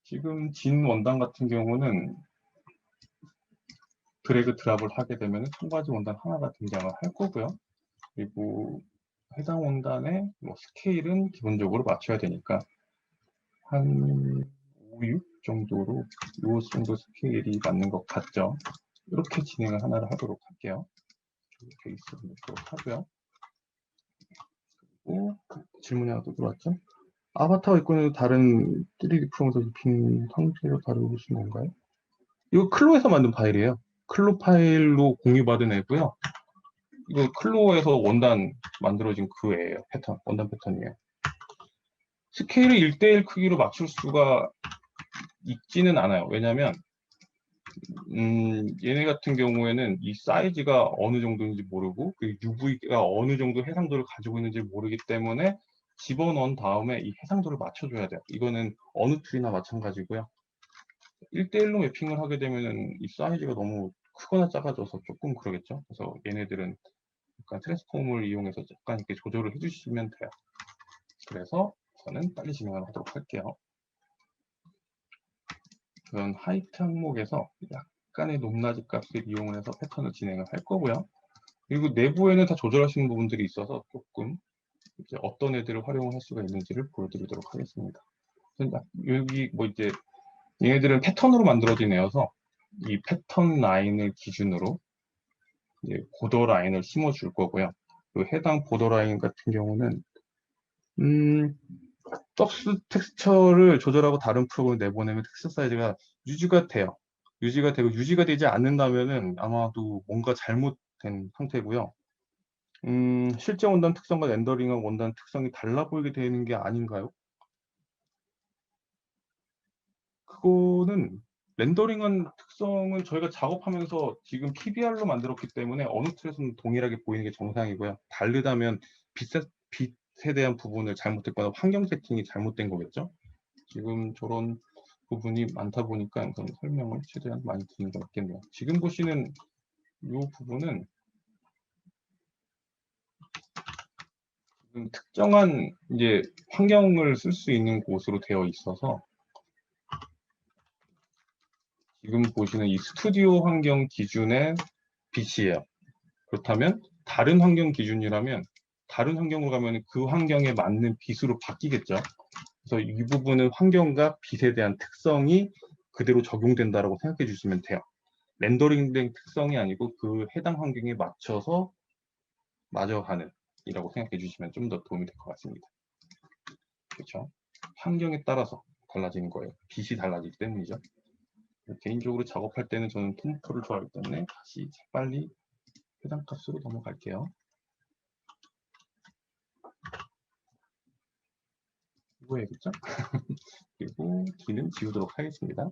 지금 진 원단 같은 경우는 드래그 드랍을 하게 되면 청바지 원단 하나가 등장을 할 거고요. 그리고 해당 원단의 뭐 스케일은 기본적으로 맞춰야 되니까 한 5, 6 정도로 이 정도 스케일이 맞는 것 같죠. 이렇게 진행을 하나를 하도록 할게요. 이렇게 있도록 하고요. 그리고 질문이 하나 또 들어왔죠. 아바타 이건에도 다른 3D 프로모서 입힌 형태로 다루신 건가요? 이거 클로에서 만든 파일이에요. 클로 파일로 공유받은 애고요. 이거 클로에서 원단 만들어진 그 애예요. 패턴, 원단 패턴이에요. 스케일을 1:1 크기로 맞출 수가 있지는 않아요. 왜냐면 얘네 같은 경우에는 이 사이즈가 어느 정도인지 모르고 그 UV가 어느 정도 해상도를 가지고 있는지 모르기 때문에 집어넣은 다음에 이 해상도를 맞춰줘야 돼요. 이거는 어느 툴이나 마찬가지고요. 1:1로 매핑을 하게 되면은 이 사이즈가 너무 크거나 작아져서 조금 그러겠죠. 그래서 얘네들은 약간 트랜스폼을 이용해서 약간 이렇게 조절을 해주시면 돼요. 그래서 저는 빨리 진행을 하도록 할게요. 그런 하이트 항목에서 약간의 높낮이 값을 이용을 해서 패턴을 진행을 할 거고요. 그리고 내부에는 다 조절하시는 부분들이 있어서 조금 이제 어떤 애들을 활용할 수가 있는지를 보여드리도록 하겠습니다. 여기 뭐 이제 얘네들은 패턴으로 만들어진 애여서 이 패턴 라인을 기준으로 이제 보더 라인을 심어 줄 거고요. 그 해당 보더 라인 같은 경우는 박스 텍스처를 조절하고 다른 프로그램 내보내면 텍스처 사이즈가 유지가 돼요. 유지가 되고 유지가 되지 않는다면은 아마도 뭔가 잘못된 상태고요. 실제 원단 특성과 렌더링한 원단 특성이 달라 보이게 되는 게 아닌가요? 그거는 렌더링한 특성은 저희가 작업하면서 지금 PBR로 만들었기 때문에 어느 틀에서는 동일하게 보이는 게 정상이고요. 다르다면 빛에 대한 부분을 잘못했거나 환경 세팅이 잘못된 거겠죠. 지금 저런 부분이 많다 보니까 저는 설명을 최대한 많이 드리는 게 맞겠네요. 지금 보시는 이 부분은 특정한 이제 환경을 쓸 수 있는 곳으로 되어 있어서 지금 보시는 이 스튜디오 환경 기준의 빛이에요. 그렇다면 다른 환경 기준이라면 다른 환경으로 가면 그 환경에 맞는 빛으로 바뀌겠죠. 그래서 이 부분은 환경과 빛에 대한 특성이 그대로 적용된다라고 생각해 주시면 돼요. 렌더링된 특성이 아니고 그 해당 환경에 맞춰서 맞아가는 이라고 생각해 주시면 좀 더 도움이 될 것 같습니다. 그렇죠? 환경에 따라서 달라지는 거예요. 빛이 달라지기 때문이죠. 개인적으로 작업할 때는 저는 톰프를 좋아하기 때문에 다시 빨리 해당 값으로 넘어갈게요. 이거 해야겠죠? 그리고 D는 지우도록 하겠습니다.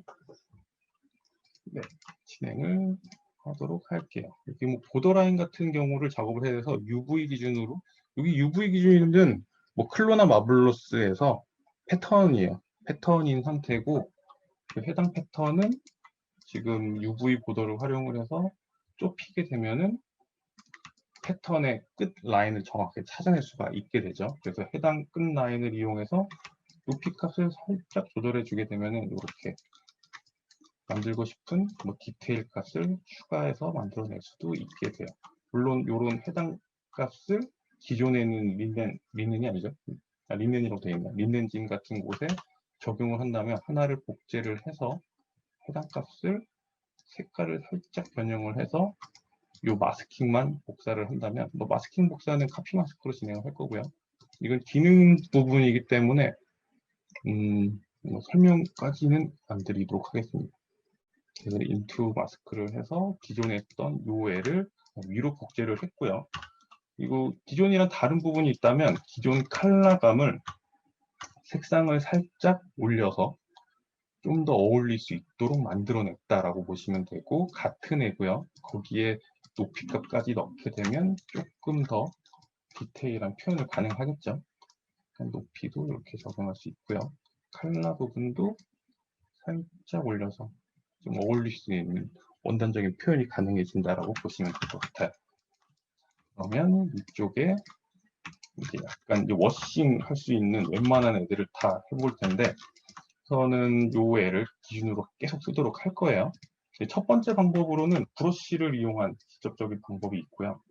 네, 진행을 하도록 할게요. 여기 뭐 보더라인 같은 경우를 작업을 해야 해서 UV 기준으로, 여기 UV 기준은 뭐 클로나 마블러스에서 패턴이에요. 패턴인 상태고 그 해당 패턴은 지금 UV 보더를 활용을 해서 좁히게 되면은 패턴의 끝 라인을 정확하게 찾아낼 수가 있게 되죠. 그래서 해당 끝 라인을 이용해서 높이 값을 살짝 조절해 주게 되면은 이렇게 만들고 싶은 뭐 디테일 값을 추가해서 만들어낼 수도 있게 돼요. 물론 이런 해당 값을 기존에 있는 린넨이 아니죠. 린넨이라고 되어 있는 린넨진 같은 곳에 적용을 한다면 하나를 복제를 해서 해당 값을 색깔을 살짝 변형을 해서 이 마스킹만 복사를 한다면 뭐 마스킹 복사는 카피 마스크로 진행을 할 거고요. 이건 기능 부분이기 때문에 뭐 설명까지는 안 드리도록 하겠습니다. 그래서 인투 마스크를 해서 기존에 했던 요 애를 위로 복제를 했고요. 그리고 기존이랑 다른 부분이 있다면 기존 컬러감을 색상을 살짝 올려서 좀 더 어울릴 수 있도록 만들어냈다라고 보시면 되고 같은 애고요. 거기에 높이값까지 넣게 되면 조금 더 디테일한 표현을 가능하겠죠. 높이도 이렇게 적용할 수 있고요. 컬러 부분도 살짝 올려서 좀 어울릴 수 있는 원단적인 표현이 가능해진다라고 보시면 될 것 같아요. 그러면 이쪽에 이제 약간 이제 워싱 할 수 있는 웬만한 애들을 다 해볼 텐데 저는 요 애를 기준으로 계속 쓰도록 할 거예요. 첫 번째 방법으로는 브러쉬를 이용한 직접적인 방법이 있고요.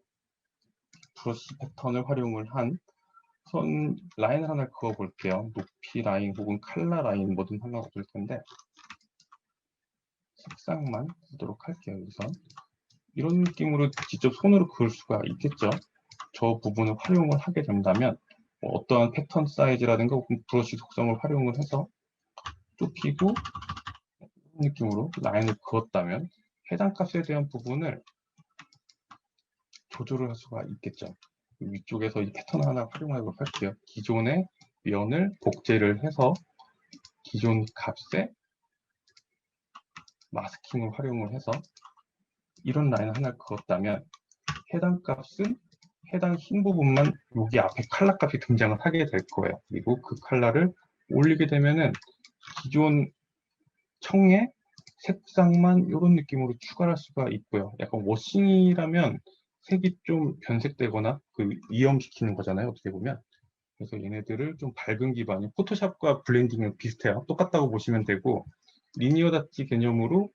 브러쉬 패턴을 활용을 한 선 라인을 하나 그어 볼게요. 높이 라인 혹은 칼라 라인 뭐든 상관없을 텐데 색상만 쓰도록 할게요. 우선 이런 느낌으로 직접 손으로 그을 수가 있겠죠. 저 부분을 활용을 하게 된다면 뭐 어떠한 패턴 사이즈라든가 혹은 브러쉬 속성을 활용을 해서 좁히고 이런 느낌으로 라인을 그었다면 해당 값에 대한 부분을 조절을 할 수가 있겠죠. 위쪽에서 이 패턴 하나 활용하도록 할게요. 기존의 면을 복제를 해서 기존 값에 마스킹을 활용을 해서 이런 라인을 하나 그었다면 해당 값은 해당 흰 부분만 여기 앞에 칼라 값이 등장을 하게 될 거예요. 그리고 그 칼라를 올리게 되면은 기존 청의 색상만 이런 느낌으로 추가할 수가 있고요. 약간 워싱이라면 색이 좀 변색되거나 그 이염시키는 거잖아요. 어떻게 보면. 그래서 얘네들을 좀 밝은 기반이 포토샵과 블렌딩은 비슷해요. 똑같다고 보시면 되고 리니어 다치 개념으로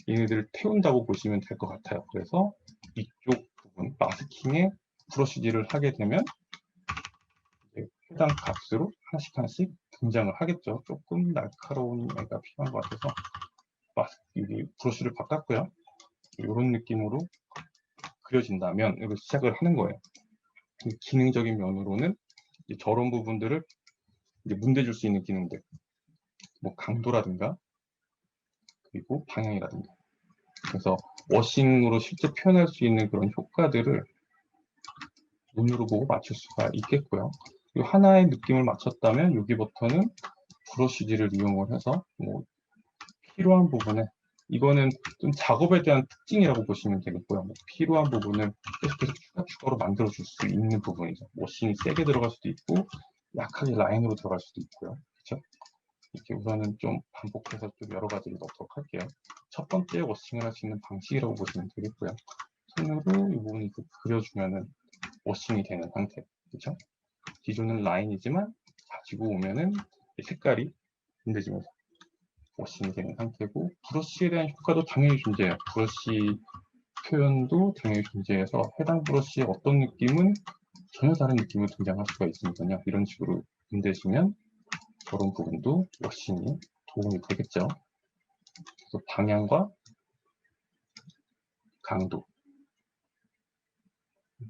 얘네들을 태운다고 보시면 될 것 같아요. 그래서 이쪽 부분 마스킹에 브러쉬질을 하게 되면 해당 값으로 하나씩 하나씩 등장을 하겠죠. 조금 날카로운 애가 필요한 것 같아서 여기 브러쉬를 바꿨고요. 이런 느낌으로 그려진다면 이걸 시작을 하는 거예요. 기능적인 면으로는 저런 부분들을 이제 문대줄 수 있는 기능들, 뭐 강도라든가 그리고 방향이라든가. 그래서 워싱으로 실제 표현할 수 있는 그런 효과들을 눈으로 보고 맞출 수가 있겠고요. 이 하나의 느낌을 맞췄다면 여기부터는 브러쉬질을 이용을 해서 뭐 필요한 부분에, 이거는 좀 작업에 대한 특징이라고 보시면 되겠고요. 뭐 필요한 부분을 계속 추가로 만들어 줄 수 있는 부분이죠. 워싱이 세게 들어갈 수도 있고 약하게 라인으로 들어갈 수도 있고요. 그렇죠? 이렇게 우선은 좀 반복해서 좀 여러 가지를 넣도록 할게요. 첫 번째 워싱을 할 수 있는 방식이라고 보시면 되겠고요. 손으로 이 부분을 그려주면은 워싱이 되는 상태. 그렇죠? 기존은 라인이지만 가지고 오면은 색깔이 진해지면서 워싱이 되는 상태고, 브러쉬에 대한 효과도 당연히 존재해요. 브러쉬 표현도 당연히 존재해서 해당 브러쉬의 어떤 느낌은 전혀 다른 느낌으로 등장할 수가 있으니까요. 이런 식으로 분대시면 저런 부분도 워싱이 도움이 되겠죠. 그래서 방향과 강도,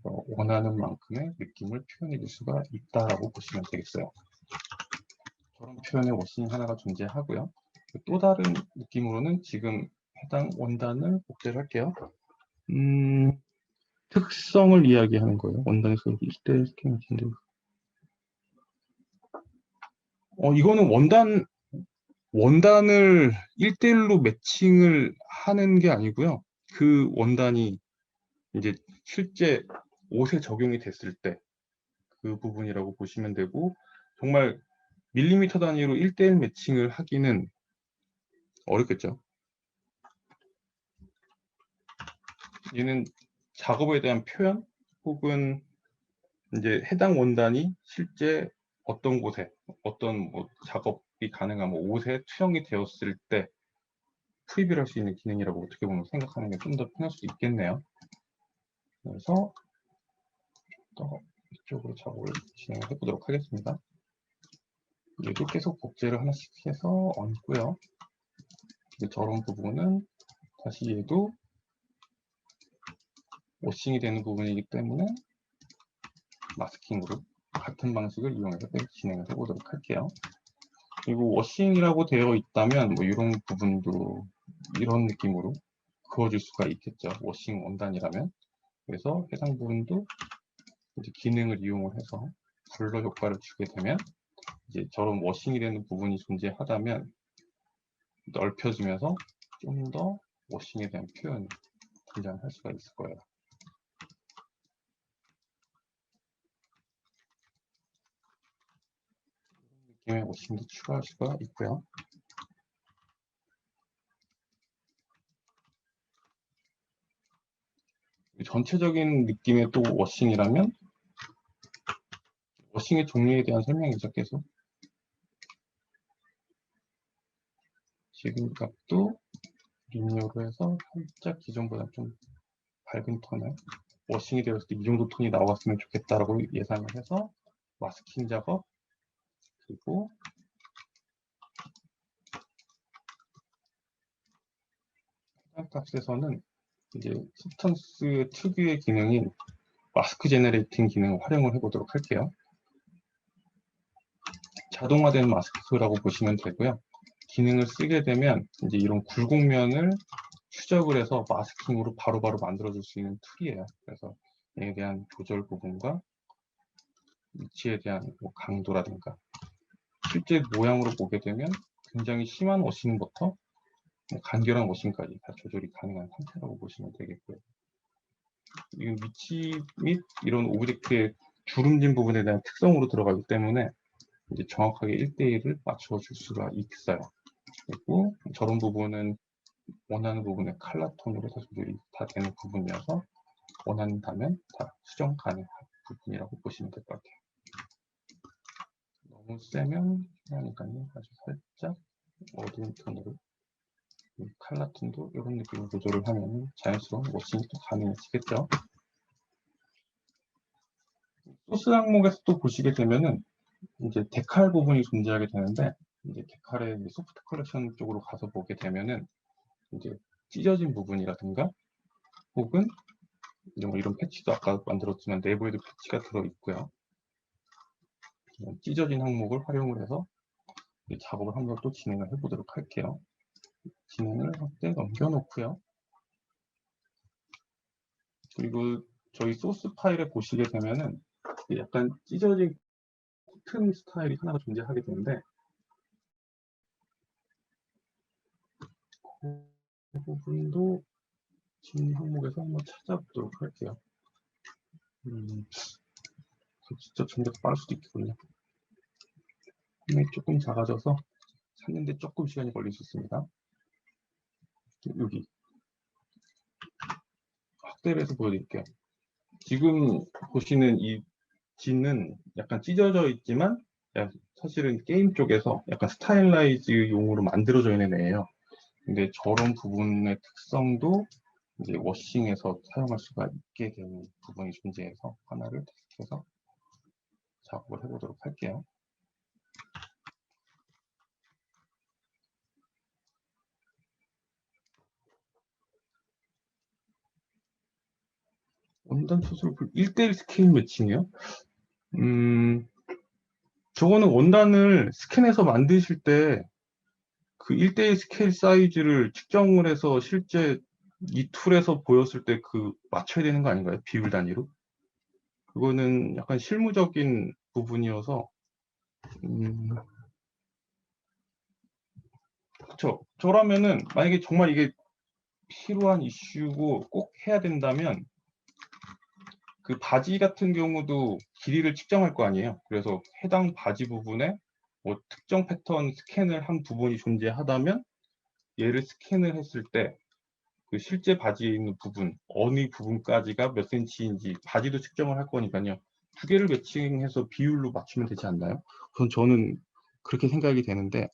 원하는 만큼의 느낌을 표현해 줄 수가 있다라고 보시면 되겠어요. 저런 표현의 워싱 하나가 존재하고요. 또 다른 느낌으로는 지금 해당 원단을 복제를 할게요. 특성을 이야기하는 거예요. 원단에서 1대1 스캔인데, 이거는 원단을 1대1로 매칭을 하는 게 아니고요. 그 원단이 이제 실제 옷에 적용이 됐을 때 그 부분이라고 보시면 되고, 정말 밀리미터 단위로 1대1 매칭을 하기는 어렵겠죠. 얘는 작업에 대한 표현 혹은 이제 해당 원단이 실제 어떤 곳에 어떤 뭐 작업이 가능한 뭐 옷에 투영이 되었을 때 프리뷰를 할 수 있는 기능이라고 어떻게 보면 생각하는 게 좀 더 편할 수도 있겠네요. 그래서 또 이쪽으로 작업을 진행해 보도록 하겠습니다. 얘도 계속 복제를 하나씩 해서 얹고요. 저런 부분은 다시 얘도 워싱이 되는 부분이기 때문에 마스킹으로 같은 방식을 이용해서 진행을 해보도록 할게요. 그리고 워싱이라고 되어 있다면 뭐 이런 부분도 이런 느낌으로 그어줄 수가 있겠죠. 워싱 원단이라면. 그래서 해당 부분도 이제 기능을 이용을 해서 블러 효과를 주게 되면 이제 저런 워싱이 되는 부분이 존재하다면 넓혀지면서 좀 더 워싱에 대한 표현이 등장할 수가 있을 거예요. 이런 느낌의 워싱도 추가할 수가 있고요. 전체적인 느낌의 또 워싱이라면 워싱의 종류에 대한 설명이죠. 계속 지금 값도 리니어로 해서 살짝 기존보다 좀 밝은 톤을, 워싱이 되었을 때 이 정도 톤이 나왔으면 좋겠다라고 예상을 해서 마스킹 작업, 그리고 해당 값에서는 이제 substance 특유의 기능인 마스크 제너레이팅 기능을 활용을 해보도록 할게요. 자동화된 마스크라고 보시면 되고요. 기능을 쓰게 되면 이제 이런 굴곡면을 추적을 해서 마스킹으로 바로바로 만들어줄 수 있는 툴이에요. 그래서 이에 대한 조절 부분과 위치에 대한 뭐 강도라든가 실제 모양으로 보게 되면 굉장히 심한 워싱부터 간결한 워싱까지 다 조절이 가능한 상태라고 보시면 되겠고요. 이 위치 및 이런 오브젝트의 주름진 부분에 대한 특성으로 들어가기 때문에 이제 정확하게 1대1을 맞춰줄 수가 있어요. 그리고 저런 부분은 원하는 부분의 컬러 톤으로 다 조절이 다 되는 부분이어서 원한다면 다 수정 가능한 부분이라고 보시면 될 것 같아요. 너무 세면 하니까요. 아주 살짝 어두운 톤으로 컬러 톤도 이런 느낌으로 조절을 하면 자연스러운 워싱이 또 가능해지겠죠. 소스 항목에서 또 보시게 되면은 이제 데칼 부분이 존재하게 되는데, 이제 데칼의 소프트 컬렉션 쪽으로 가서 보게 되면은 이제 찢어진 부분이라든가 혹은 이제 뭐 이런 패치도 아까 만들었지만 내부에도 패치가 들어 있고요. 찢어진 항목을 활용을 해서 작업을 한 번 또 진행을 해보도록 할게요. 진행을 할 때 넘겨놓고요. 그리고 저희 소스 파일에 보시게 되면은 약간 찢어진 코튼 스타일이 하나가 존재하게 되는데 그 부분도 지금 항목에서 한번 찾아보도록 할게요. 진짜 좀 더 빠를 수도 있겠군요. 화면이 조금 작아져서 찾는데 조금 시간이 걸릴 수 있습니다. 여기 확대를 해서 보여드릴게요. 지금 보시는 이 G는 약간 찢어져 있지만 사실은 게임 쪽에서 약간 스타일라이즈용으로 만들어져 있는 애예요. 근데 저런 부분의 특성도 이제 워싱에서 사용할 수가 있게 되는 부분이 존재해서 하나를 테스트해서 작업을 해보도록 할게요. 원단 수술 1:1 스케일 매칭이요? 저거는 원단을 스캔해서 만드실 때 그 1:1 스케일 사이즈를 측정을 해서 실제 이 툴에서 보였을 때 그 맞춰야 되는 거 아닌가요? 비율 단위로? 그거는 약간 실무적인 부분이어서 그쵸. 저라면은 만약에 정말 이게 필요한 이슈고 꼭 해야 된다면 그 바지 같은 경우도 길이를 측정할 거 아니에요. 그래서 해당 바지 부분에 뭐 특정 패턴 스캔을 한 부분이 존재하다면 얘를 스캔을 했을 때 그 실제 바지에 있는 부분 어느 부분까지가 몇 센치인지 바지도 측정을 할 거니까요. 두 개를 매칭해서 비율로 맞추면 되지 않나요? 그건 저는 그렇게 생각이 되는데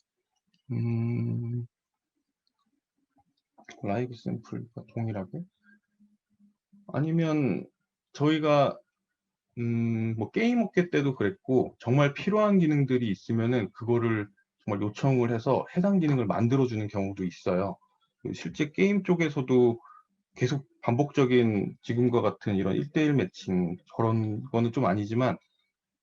라이브 샘플과 동일하게 아니면 저희가 뭐 게임 업계 때도 그랬고 정말 필요한 기능들이 있으면은 그거를 정말 요청을 해서 해당 기능을 만들어주는 경우도 있어요. 실제 게임 쪽에서도 계속 반복적인 지금과 같은 이런 1:1 매칭 저런 거는 좀 아니지만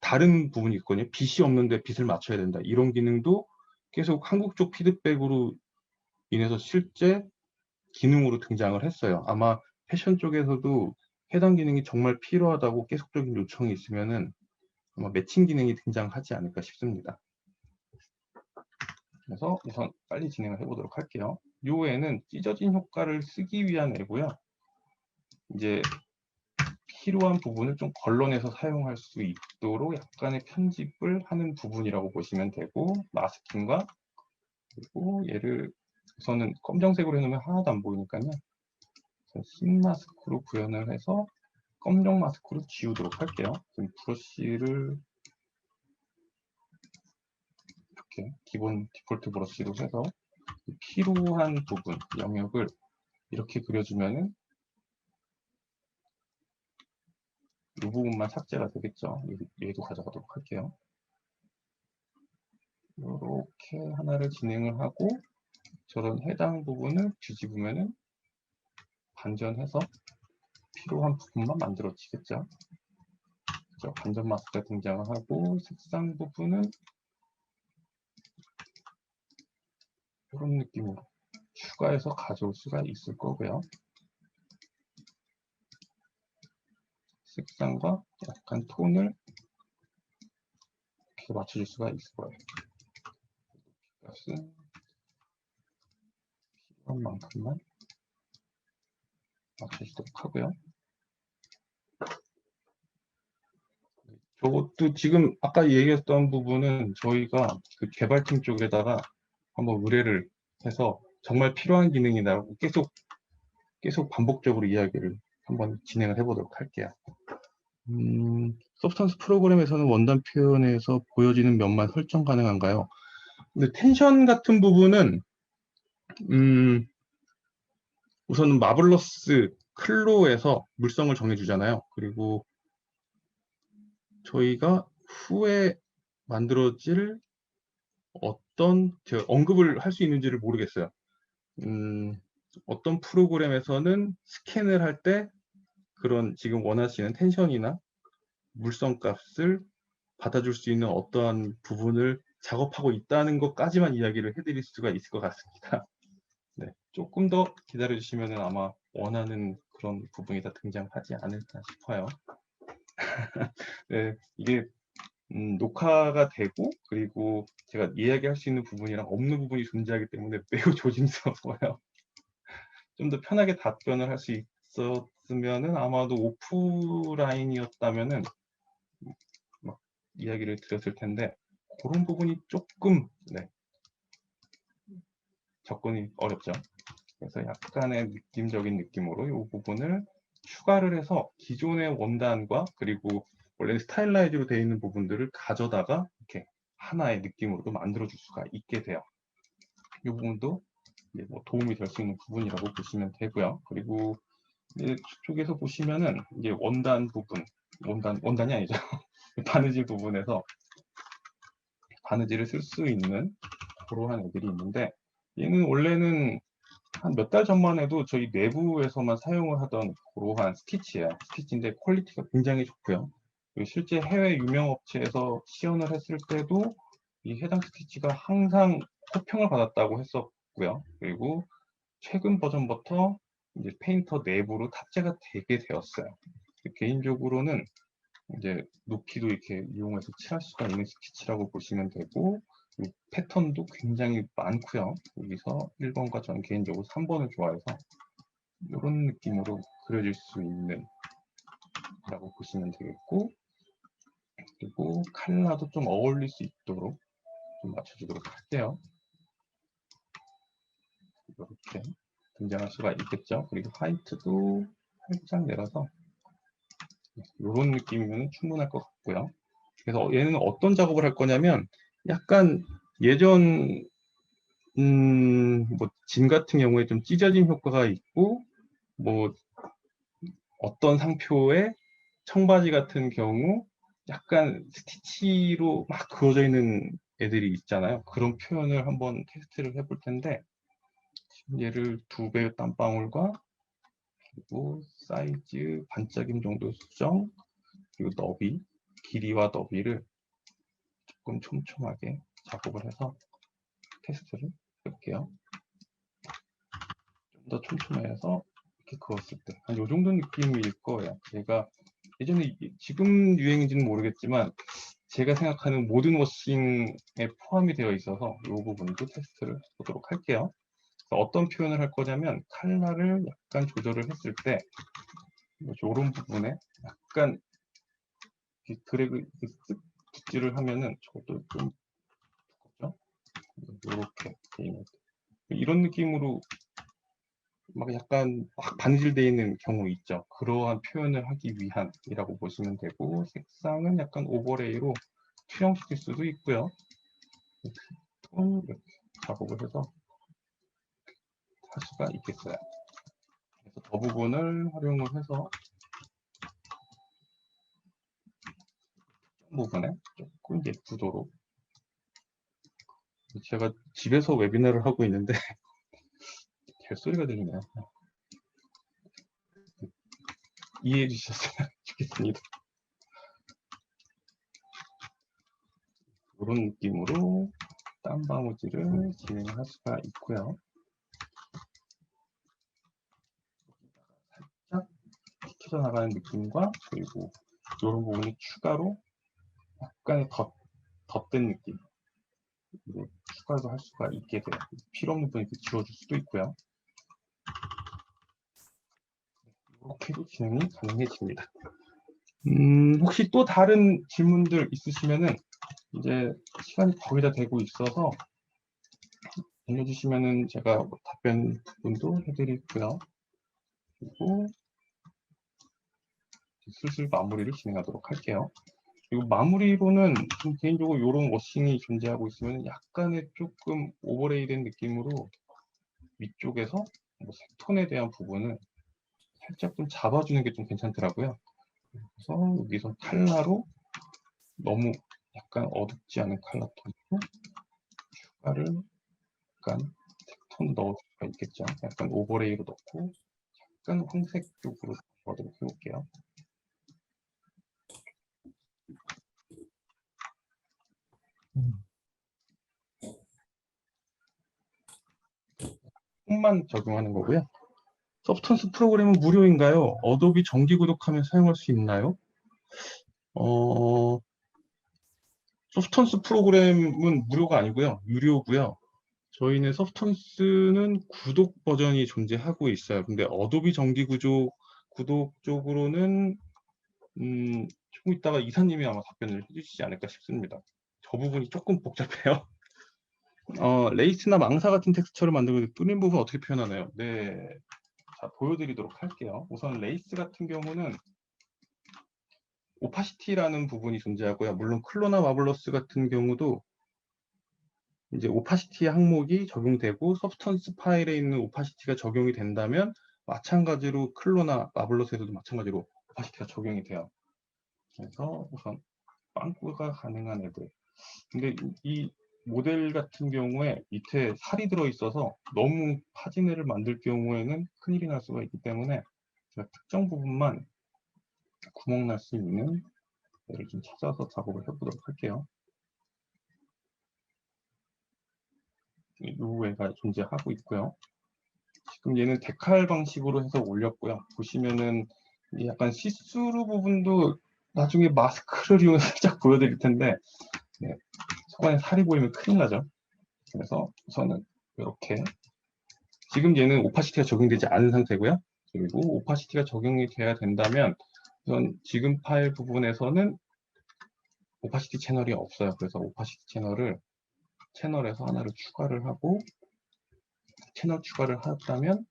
다른 부분이 있거든요. 빛이 없는데 빛을 맞춰야 된다. 이런 기능도 계속 한국 쪽 피드백으로 인해서 실제 기능으로 등장을 했어요. 아마 패션 쪽에서도 해당 기능이 정말 필요하다고 계속적인 요청이 있으면은 아마 매칭 기능이 등장하지 않을까 싶습니다. 그래서 우선 빨리 진행을 해보도록 할게요. 이 애는 찢어진 효과를 쓰기 위한 애고요. 이제 필요한 부분을 좀 걸러내서 사용할 수 있도록 약간의 편집을 하는 부분이라고 보시면 되고 마스킹과 그리고 얘를 우선은 검정색으로 해놓으면 하나도 안 보이니까요. 흰 마스크로 구현을 해서 검정 마스크로 지우도록 할게요. 지금 브러쉬를 이렇게 기본 디폴트 브러쉬로 해서 필요한 부분, 영역을 이렇게 그려주면은 이 부분만 삭제가 되겠죠. 얘도 가져가도록 할게요. 이렇게 하나를 진행을 하고 저런 해당 부분을 뒤집으면은 반전해서 필요한 부분만 만들어지겠죠. 반전 마스크가 등장을 하고 색상 부분은 이런 느낌으로 추가해서 가져올 수가 있을 거고요. 색상과 약간 톤을 이렇게 맞춰줄 수가 있을 거예요. 값은 필요한 만큼만 맞춰주도록 하고요. 저것도 지금 아까 얘기했던 부분은 저희가 그 개발팀 쪽에다가 한번 의뢰를 해서 정말 필요한 기능이라고 계속 반복적으로 이야기를 한번 진행을 해보도록 할게요. 서브스턴스 프로그램에서는 원단 표현에서 보여지는 면만 설정 가능한가요? 근데 텐션 같은 부분은 우선은 마블러스 클로에서 물성을 정해주잖아요. 그리고 저희가 후에 만들어질 제가 언급을 할 수 있는지를 모르겠어요. 어떤 프로그램에서는 스캔을 할 때 그런 지금 원하시는 텐션이나 물성 값을 받아줄 수 있는 어떠한 부분을 작업하고 있다는 것까지만 이야기를 해드릴 수가 있을 것 같습니다. 네, 조금 더 기다려 주시면 아마 원하는 그런 부분이 다 등장하지 않을까 싶어요. 네, 이게 녹화가 되고 그리고 제가 이야기할 수 있는 부분이랑 없는 부분이 존재하기 때문에 매우 조심스러워요. 좀 더 편하게 답변을 할 수 있었으면은 아마도 오프라인이었다면은 막 이야기를 드렸을 텐데 그런 부분이 조금 접근이 어렵죠. 그래서 약간의 느낌적인 느낌으로 이 부분을 추가를 해서 기존의 원단과 그리고 원래 스타일라이즈로 되어 있는 부분들을 가져다가 이렇게 하나의 느낌으로도 만들어 줄 수가 있게 돼요. 이 부분도 이제 뭐 도움이 될 수 있는 부분이라고 보시면 되고요. 그리고 이제 쪽에서 보시면은 이제 원단 부분, 원단이 아니죠. 바느질 부분에서 바느질을 쓸 수 있는 그러한 애들이 있는데 얘는 원래는 한 몇 달 전만 해도 저희 내부에서만 사용을 하던 그러한 스티치예요. 스티치인데 퀄리티가 굉장히 좋고요. 그리고 실제 해외 유명 업체에서 시연을 했을 때도 이 해당 스티치가 항상 호평을 받았다고 했었고요. 그리고 최근 버전부터 이제 페인터 내부로 탑재가 되게 되었어요. 개인적으로는 이제 높이도 이렇게 이용해서 칠할 수가 있는 스티치라고 보시면 되고 패턴도 굉장히 많고요. 여기서 1번과 저는 개인적으로 3번을 좋아해서 이런 느낌으로 그려질 수 있는 라고 보시면 되겠고 그리고 컬러도 좀 어울릴 수 있도록 좀 맞춰주도록 할게요. 이렇게 등장할 수가 있겠죠. 그리고 화이트도 살짝 내려서 이런 느낌이면 충분할 것 같고요. 그래서 얘는 어떤 작업을 할 거냐면 약간 예전 뭐 짐 같은 경우에 좀 찢어짐 효과가 있고 뭐 어떤 상표에 청바지 같은 경우 약간 스티치로 막 그어져 있는 애들이 있잖아요. 그런 표현을 한번 테스트를 해볼 텐데 지금 얘를 2배의 땀방울과 그리고 사이즈 반짝임 정도 수정 그리고 너비 길이와 너비를 조금 촘촘하게 작업을 해서 테스트를 해볼게요. 좀 더 촘촘해서 이렇게 그었을 때 한 요 정도 느낌일 거예요. 제가 예전에 지금 유행인지는 모르겠지만 제가 생각하는 모든 워싱에 포함이 되어 있어서 이 부분도 테스트를 해보도록 할게요. 어떤 표현을 할 거냐면 컬러를 약간 조절을 했을 때 이런 부분에 약간 드래그 쓱 붓질을 하면은 저것도 좀 두껍죠? 이렇게 이런 느낌으로 막 약간 막 바느질되어 있는 경우 있죠. 그러한 표현을 하기 위함이라고 보시면 되고 색상은 약간 오버레이로 투영시킬 수도 있고요. 이렇게 작업을 해서 할 수가 있겠어요. 그래서 더 부분을 활용을 해서 부분에 조금 예쁘도록 제가 집에서 웨비나를 하고 있는데 벨소리가 들리네요. 이해해 주셨으면 좋겠습니다. 이런 느낌으로 땀방울질을 진행할 수가 있고요. 살짝 튀겨져 나가는 느낌과 그리고 이런 부분이 추가로 약간의 덧된 느낌 추가도 할 수가 있게 돼요. 필요 없는 부분 이렇게 지워줄 수도 있고요. 이렇게도 진행이 가능해집니다. 혹시 또 다른 질문들 있으시면은 이제 시간이 거의 다 되고 있어서 알려주시면은 제가 뭐 답변도 해드리고요. 그리고 슬슬 마무리를 진행하도록 할게요. 그리고 마무리로는 개인적으로 이런 워싱이 존재하고 있으면 약간의 조금 오버레이된 느낌으로 위쪽에서 뭐 색톤에 대한 부분을 살짝 좀 잡아주는 게 좀 괜찮더라고요. 그래서 여기서 컬러로 너무 약간 어둡지 않은 컬러 톤으로 추가를 약간 톤 넣을 수가 있겠죠. 약간 오버레이로 넣고 약간 황색 쪽으로 넣도록 해볼게요. 톤만 적용하는 거고요. 서브스턴스 프로그램은 무료인가요? 어도비 정기 구독하면 사용할 수 있나요? 서브스턴스 프로그램은 무료가 아니고요. 유료고요. 저희는 서브스턴스는 구독 버전이 존재하고 있어요. 근데 어도비 정기 구독 쪽으로는 조금 이따가 이사님이 아마 답변을 해주시지 않을까 싶습니다. 저 부분이 조금 복잡해요. 레이스나 망사 같은 텍스처를 만들고 뚫린 부분 어떻게 표현하나요? 네, 자 보여드리도록 할게요. 우선 레이스 같은 경우는 오파시티라는 부분이 존재하고요. 물론 클로나 마블러스 같은 경우도 이제 오파시티 항목이 적용되고 서브스턴스 파일에 있는 오파시티가 적용이 된다면 마찬가지로 클로나 마블러스에서도 마찬가지로 오파시티가 적용이 돼요. 그래서 우선 빵꾸가 가능한 애들. 근데 이 모델 같은 경우에 밑에 살이 들어있어서 너무 파진 애를 만들 경우에는 큰일이 날 수가 있기 때문에 제가 특정 부분만 구멍 날 수 있는 애를 좀 찾아서 작업을 해보도록 할게요. 이 애가 존재하고 있고요. 지금 얘는 데칼 방식으로 해서 올렸고요. 보시면은 약간 시스루 부분도 나중에 마스크를 이용해서 살짝 보여드릴 텐데 네, 손안에 살이 보이면 큰일 나죠. 그래서 우선은 이렇게 지금 얘는 오파시티가 적용되지 않은 상태고요. 그리고 오파시티가 적용이 돼야 된다면 우선 지금 파일 부분에서는 오파시티 채널이 없어요. 그래서 오파시티 채널에서 하나를 추가를 하고 채널 추가를 하다면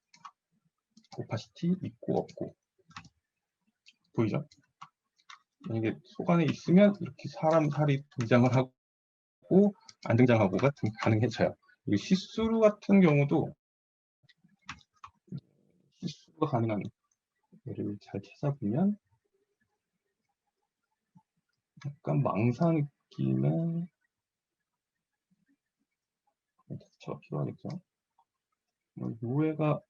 오파시티 있고 없고 보이죠? 이게 속안에 있으면 이렇게 사람 살이 등장을 하고 안 등장하고가 가능해져요. 그리고 시스루 같은 경우도 시스루가 가능한 얘를 잘 찾아보면 약간 망사 느낌의 텍스처가 필요하겠죠. 요애가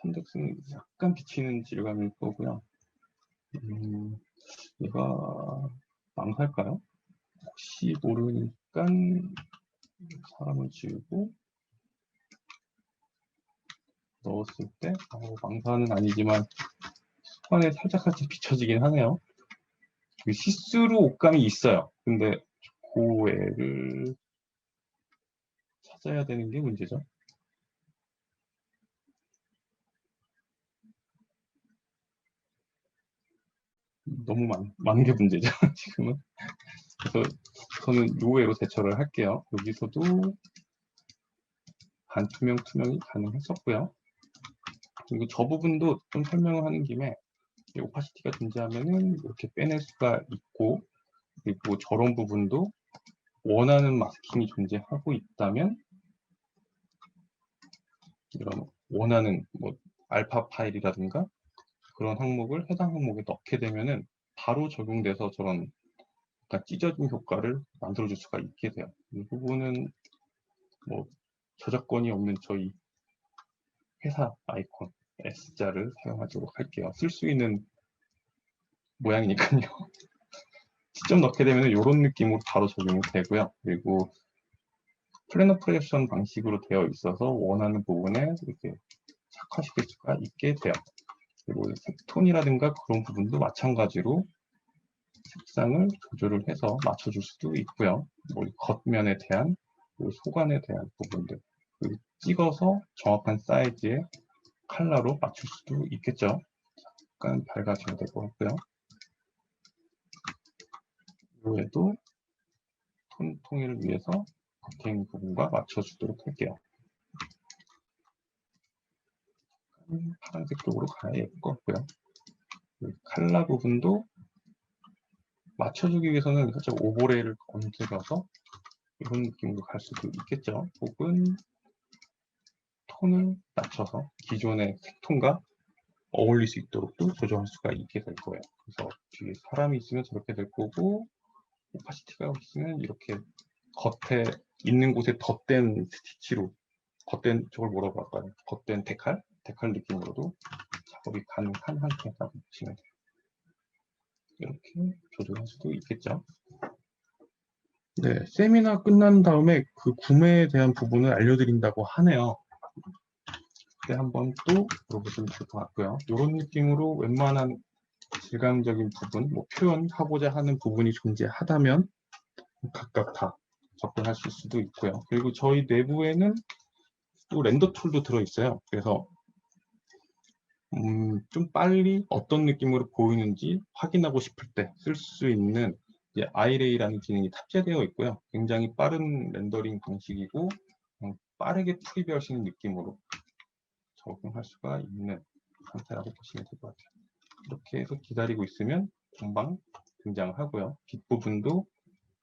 펀덱스는 약간 비치는 질감일 거고요. 얘가 망사일까요? 혹시 모르니까 사람을 지우고 넣었을 때 망사는 아니지만 속안에 살짝 비춰지긴 하네요. 시스루 옷감이 있어요. 근데 그 애를 찾아야 되는 게 문제죠. 너무 많은 게 문제죠. 지금은. 그래서 저는 요 애로 대처를 할게요. 여기서도 반투명 투명이 가능했었고요. 그리고 저 부분도 좀 설명을 하는 김에 오파시티가 존재하면은 이렇게 빼낼 수가 있고 그리고 저런 부분도 원하는 마스킹이 존재하고 있다면 이런 원하는 뭐 알파 파일이라든가 그런 항목을 해당 항목에 넣게 되면은 바로 적용돼서 저런 약간 찢어진 효과를 만들어줄 수가 있게 돼요. 이 부분은 뭐 저작권이 없는 저희 회사 아이콘 S자를 사용하도록 할게요. 쓸 수 있는 모양이니까요. 직접 넣게 되면 이런 느낌으로 바로 적용이 되고요. 그리고 플래너 프로젝션 방식으로 되어 있어서 원하는 부분에 이렇게 착화시킬 수가 있게 돼요. 그리고 색톤이라든가 그런 부분도 마찬가지로 색상을 조절을 해서 맞춰줄 수도 있고요. 뭐 겉면에 대한, 속안에 대한 부분들 찍어서 정확한 사이즈의 컬러로 맞출 수도 있겠죠. 약간 밝아져야 될 것 같고요. 이외에도 톤 통일을 위해서 겉행 부분과 맞춰주도록 할게요. 파란색 쪽으로 가야 예쁠 것 같고요. 컬러 부분도 맞춰주기 위해서는 살짝 오버레이를 건드려서 이런 느낌으로 갈 수도 있겠죠. 혹은 톤을 낮춰서 기존의 색톤과 어울릴 수 있도록도 조정할 수가 있게 될 거예요. 그래서 뒤에 사람이 있으면 저렇게 될 거고 오파시티가 있으면 이렇게 겉에 있는 곳에 덧댄 스티치로 덧댄 저걸 뭐라고 할까요? 덧댄 데칼 느낌으로도 작업이 가능한 상태라고 보시면 돼요. 이렇게 조절할 수도 있겠죠. 네, 세미나 끝난 다음에 그 구매에 대한 부분을 알려드린다고 하네요. 때 한번 또 물어보시면 될 것 같고요. 이런 느낌으로 웬만한 질감적인 부분, 뭐 표현하고자 하는 부분이 존재하다면 각각 다 접근하실 수도 있고요. 그리고 저희 내부에는 또 렌더 툴도 들어있어요. 그래서 좀 빨리 어떤 느낌으로 보이는지 확인하고 싶을 때 쓸 수 있는 아이레이라는 기능이 탑재되어 있고요. 굉장히 빠른 렌더링 방식이고 빠르게 프리뷰할 수 있는 느낌으로 적용할 수가 있는 상태라고 보시면 될 것 같아요. 이렇게 해서 기다리고 있으면 금방 등장하고요. 빛 부분도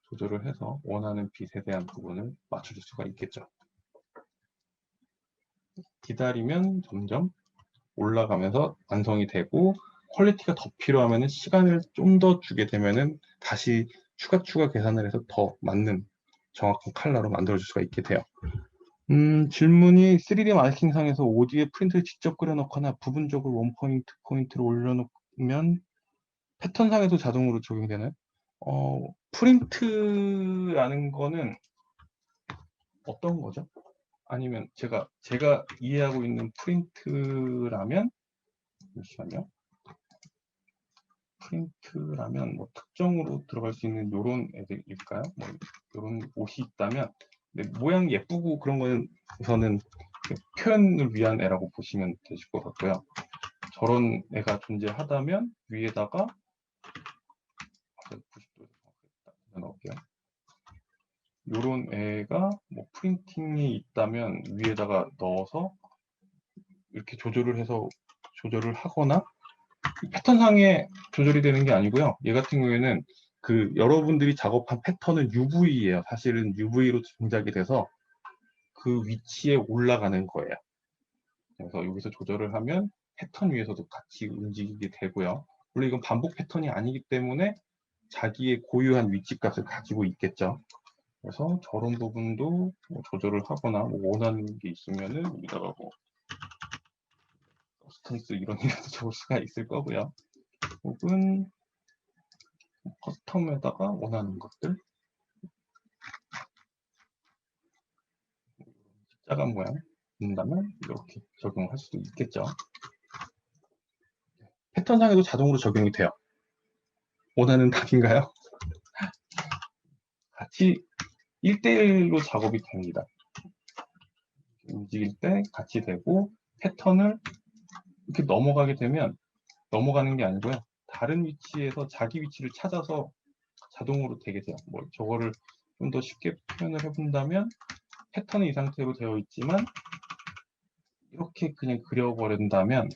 조절을 해서 원하는 빛에 대한 부분을 맞춰줄 수가 있겠죠. 기다리면 점점 올라가면서 완성이 되고 퀄리티가 더 필요하면 시간을 좀 더 주게 되면은 다시 추가 계산을 해서 더 맞는 정확한 컬러로 만들어줄 수가 있게 돼요. 질문이 3D 마네킹상에서 OD에 프린트를 직접 그려넣거나 부분적으로 포인트를 올려놓으면 패턴상에서 자동으로 적용이 되나요? 프린트라는 거는 어떤 거죠? 아니면 제가 이해하고 있는 프린트라면 잠시만요. 프린트라면 뭐 특정으로 들어갈 수 있는 요런 애들일까요? 뭐 요런 옷이 있다면 모양이 예쁘고 그런 거는 우선은 표현을 위한 애라고 보시면 되실 것 같고요. 저런 애가 존재하다면 위에다가 90도에서 넣을게요. 요런 애가 뭐 프린팅이 있다면 위에다가 넣어서 이렇게 조절을 하거나 패턴상에 조절이 되는 게 아니고요. 얘 같은 경우에는 여러분들이 작업한 패턴은 UV예요. 사실은 UV로 동작이 돼서 그 위치에 올라가는 거예요. 그래서 여기서 조절을 하면 패턴 위에서도 같이 움직이게 되고요. 물론 이건 반복 패턴이 아니기 때문에 자기의 고유한 위치 값을 가지고 있겠죠. 그래서 저런 부분도 뭐 조절을 하거나 뭐 원하는 게 있으면은 여기다가 뭐 서스턴스 이런 이라도 적을 수가 있을 거고요. 혹은 커스텀에다가 원하는 것들 십자가 모양 된다면 이렇게 적용할 수도 있겠죠. 패턴상에도 자동으로 적용이 돼요. 원하는 답인가요? 같이 1대1로 작업이 됩니다. 움직일 때 같이 되고 패턴을 이렇게 넘어가게 되면 넘어가는 게 아니고요. 다른 위치에서 자기 위치를 찾아서 자동으로 되게 돼요. 뭐 저거를 좀 더 쉽게 표현을 해본다면 패턴은 이 상태로 되어 있지만 이렇게 그냥 그려버린다면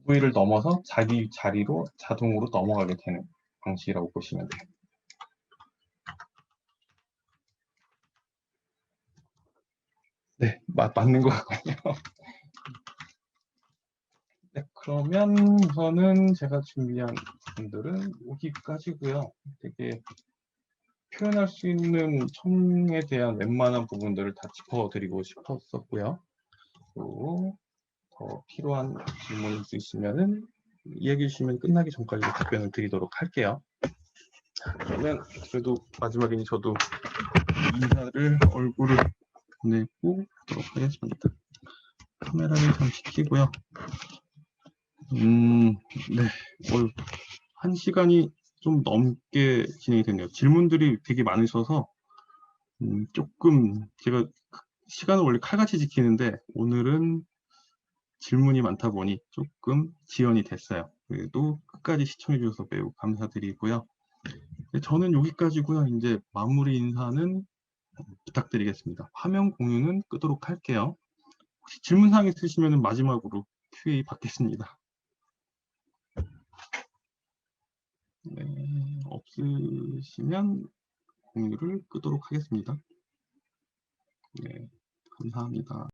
UV를 넘어서 자기 자리로 자동으로 넘어가게 되는 방식이라고 보시면 돼요. 네, 맞는 것 같군요. 네, 그러면 우선은 제가 준비한 부분들은 여기까지고요. 되게 표현할 수 있는 청에 대한 웬만한 부분들을 다 짚어드리고 싶었었고요. 또 더 필요한 질문이 있으시면은 이야기해 주시면 끝나기 전까지 답변을 드리도록 할게요. 그러면 그래도 마지막에는 저도 인사를 얼굴을 보내고 하도록 하겠습니다. 카메라를 잠시 켜고요. 네. 1시간이 좀 넘게 진행이 됐네요. 질문들이 되게 많으셔서 조금 제가 시간을 원래 칼같이 지키는데 오늘은 질문이 많다 보니 조금 지연이 됐어요. 그래도 끝까지 시청해 주셔서 매우 감사드리고요. 저는 여기까지고요. 이제 마무리 인사는 부탁드리겠습니다. 화면 공유는 끄도록 할게요. 혹시 질문사항 있으시면 마지막으로 QA 받겠습니다. 네, 없으시면 공유를 끄도록 하겠습니다. 네, 감사합니다.